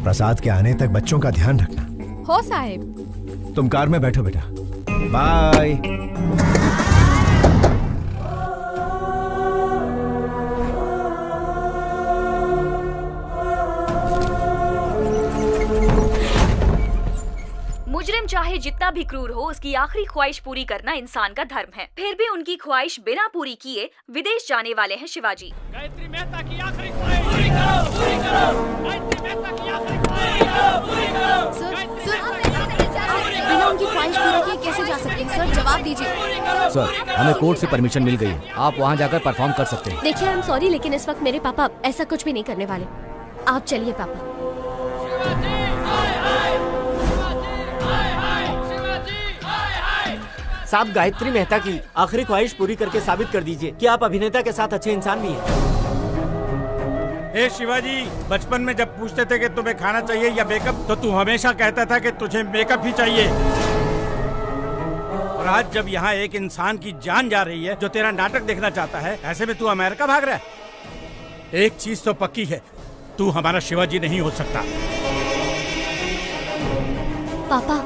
प्रसाद के आने तक बच्चों का ध्यान रखना। हो साहब। तुम कार में बैठो बेटा। बाय। मुजरिम चाहे जितना भी क्रूर हो, उसकी आखिरी ख्वाहिश पूरी करना इंसान का धर्म है। फिर भी उनकी ख्वाहिश बिना पूरी किए विदेश जाने वाले हैं शिवाजी। गायत्री मेहता की आखिरी ख्वाहिश पूरी करो, पूरी करो। गायत्री मेहता की आखिरी ख्वाहिश पूरी करो, पूरी करो। बिना उनकी ख्वाहिश पूरी किए कैसे जा सकते हैं सर? जवाब दीजिए। सर, हमें कोर्ट से परमिशन मिल गई है, आप वहाँ जाकर परफॉर्म कर सकते हैं। देखिए, आई एम सॉरी, लेकिन इस वक्त मेरे पापा ऐसा कुछ भी नहीं करने वाले। आप चलिए पापा। साहब, गायत्री मेहता की आखिरी ख्वाहिश पूरी करके साबित कर दीजिए कि आप अभिनेता के साथ अच्छे इंसान भी हैं। ए शिवाजी, बचपन में जब पूछते थे कि तुम्हें खाना चाहिए या मेकअप, तो तू हमेशा कहता था कि तुझे मेकअप ही चाहिए। और आज जब यहाँ एक इंसान की जान जा रही है जो तेरा नाटक देखना चाहता है, ऐसे में तू अमेरिका भाग रहा है। एक चीज तो पक्की है, तू हमारा शिवाजी नहीं हो सकता। पापा,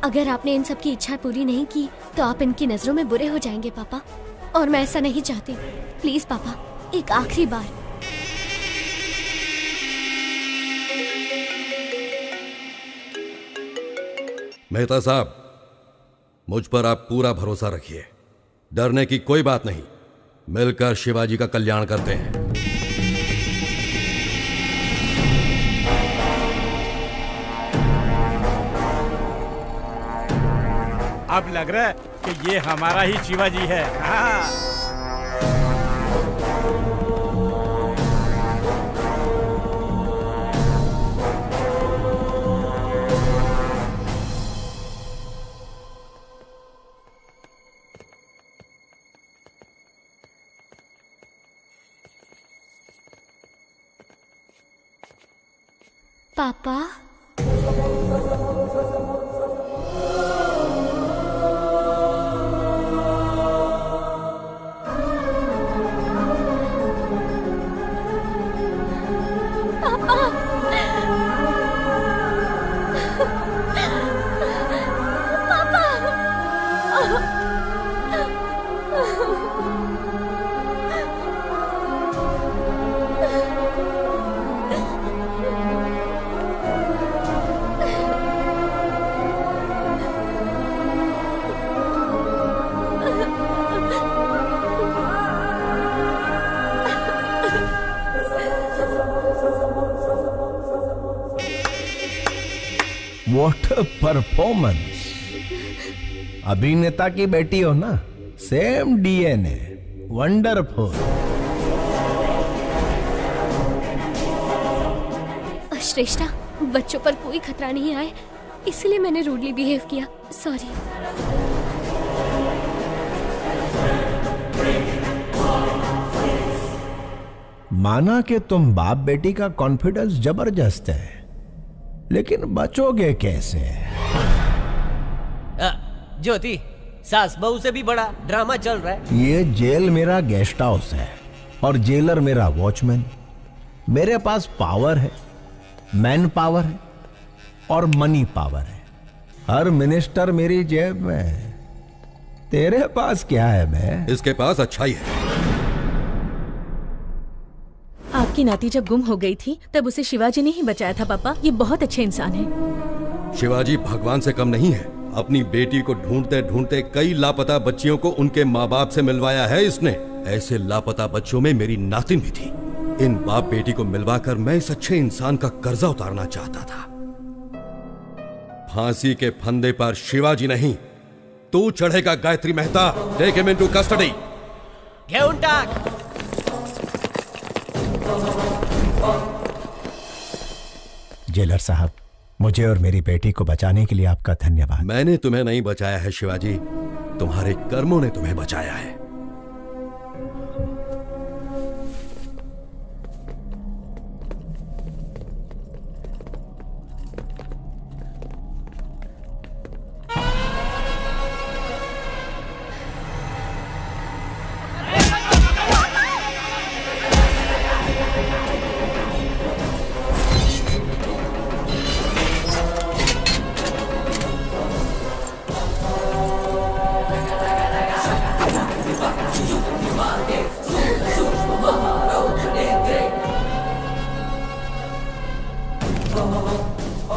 अगर आपने इन सब की इच्छा पूरी नहीं की तो आप इनकी नजरों में बुरे हो जाएंगे पापा, और मैं ऐसा नहीं चाहती। प्लीज पापा, एक आखिरी बार। मेहता साहब, मुझ पर आप पूरा भरोसा रखिए। डरने की कोई बात नहीं, मिलकर शिवाजी का कल्याण करते हैं। अब लग रहा है कि ये हमारा ही शिवाजी है। हाँ। पापा, व्हाट अ परफॉर्मेंस। अभिनेता की बेटी हो ना, सेम DNA। वंडरफुल। श्रेष्ठा, बच्चों पर कोई खतरा नहीं आए, इसलिए मैंने रूडली बिहेव किया। सॉरी। माना कि तुम बाप बेटी का कॉन्फिडेंस जबरदस्त है, लेकिन बचोगे कैसे? ज्योति, सास बहू से भी बड़ा ड्रामा चल रहा है। ये जेल मेरा गेस्ट हाउस है और जेलर मेरा वॉचमैन। मेरे पास पावर है, मैन पावर है और मनी पावर है। हर मिनिस्टर मेरी जेब में है। तेरे पास क्या है बे? इसके पास अच्छाई है। आपकी नाती जब गुम हो गई थी तब उसे शिवाजी ने ही बचाया था पापा। ये बहुत अच्छे इंसान हैं। शिवाजी भगवान से कम नहीं है। अपनी बेटी को ढूंढते ढूंढते कई लापता बच्चियों को उनके माँ बाप से मिलवाया है इसने। ऐसे लापता बच्चों में मेरी नातिन भी थी। इन बाप बेटी को मिलवाकर मैं इस अच्छे इंसान का कर्जा उतारना चाहता था। फांसी के फंदे पर शिवाजी नहीं, तू चढ़ेगा Gayatri Mehta. Take him into custody. घेऊन टाक। जेलर साहब, मुझे और मेरी बेटी को बचाने के लिए आपका धन्यवाद। मैंने तुम्हें नहीं बचाया है शिवाजी, तुम्हारे कर्मों ने तुम्हें बचाया है।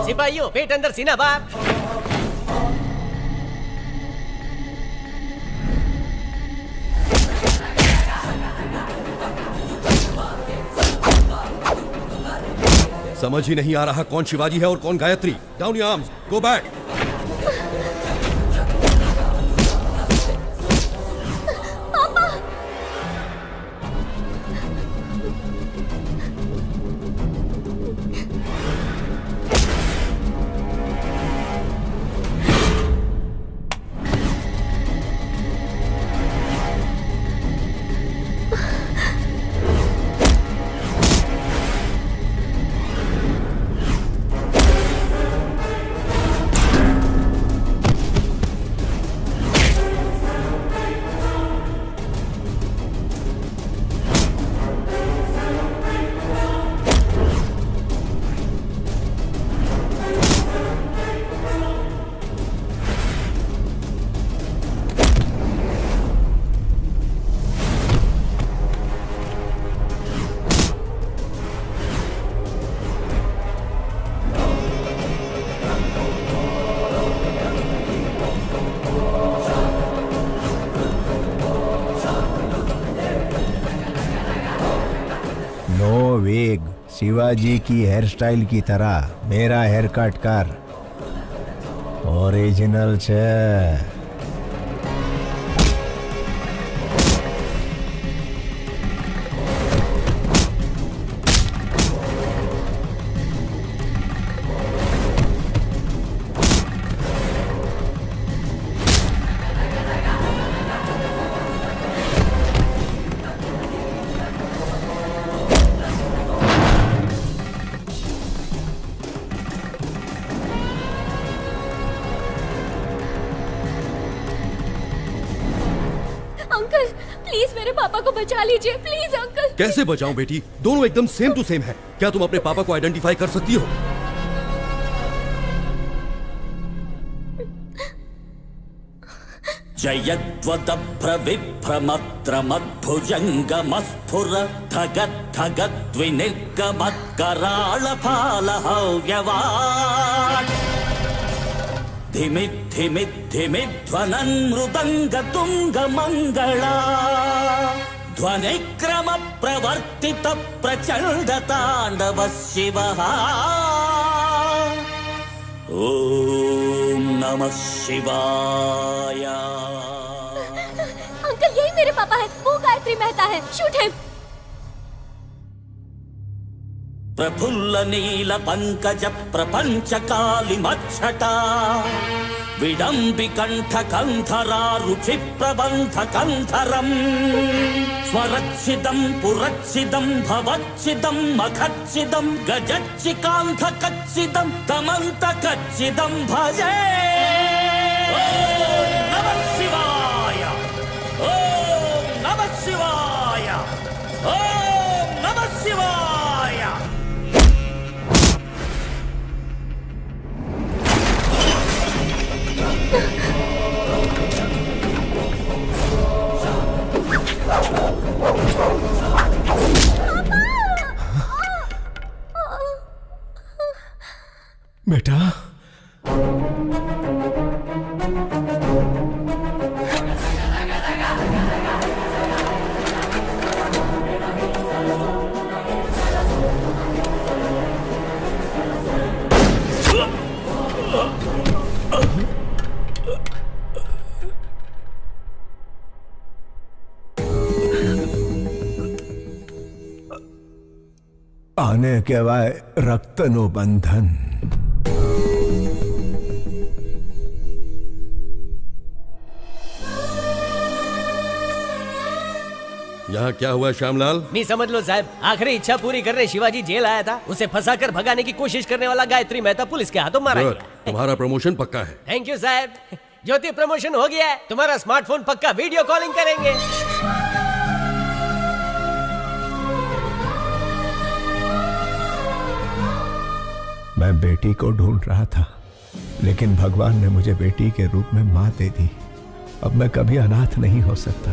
सिपाहियों, पेट अंदर सीना बाहर। समझ ही नहीं आ रहा कौन शिवाजी है और कौन Gayatri. Down your arms, go back. वेग, शिवाजी की हेयर स्टाइल की तरह मेरा हेयर कट कर। ओरिजिनल छे। अंकल, प्लीज मेरे पापा को बचा लीजिए, प्लीज अंकल। कैसे बचाऊं बेटी? दोनों एकदम सेम टू सेम है। क्या तुम अपने पापा को आइडेंटिफाई कर सकती हो? धगद्धगद्विनिर्गमत्कराळफालहव्यवाट् धिमिद्धिमिद्धिमिध्वनन् मृदङ्गतुङ्गमङ्गला ध्वनिक्रम प्रवर्तित प्रचण्ड ताण्डव शिवः। ओम नमः शिवाय। अंकल, यही मेरे पापा है, वो गायत्री मेहता है। Shoot him. प्रफुल्ल नील पंकज प्रपंच काली मच्छटा विडम्बिकंठ कंधरा रुचि प्रबंध कंधरम स्वरच्छिदं पुरच्छिदं भवच्छिदं मखच्छिदं गजच्चिकांध कच्छिदं तमंत कच्छिदं भजे। ओम नमः शिवाय, ओम नमः शिवाय, ओम नमः शिवाय। बेटा, आने के वाय रक्तनु बंधन। यहाँ क्या हुआ श्यामलाल? नहीं समझ लो साहब, आखिरी इच्छा पूरी करने शिवाजी जेल आया था। उसे फंसाकर भगाने की कोशिश करने वाला गायत्री मेहता पुलिस के हाथों मारा गुड, गया। तुम्हारा प्रमोशन पक्का है। थैंक यू साहब। ज्योति प्रमोशन हो गया है, तुम्हारा स्मार्टफोन पक्का वीडियो कॉलिंग करेंगे। मैं बेटी को ढूंढ रहा था, लेकिन भगवान ने मुझे बेटी के रूप में मां दे दी। अब मैं कभी अनाथ नहीं हो सकता।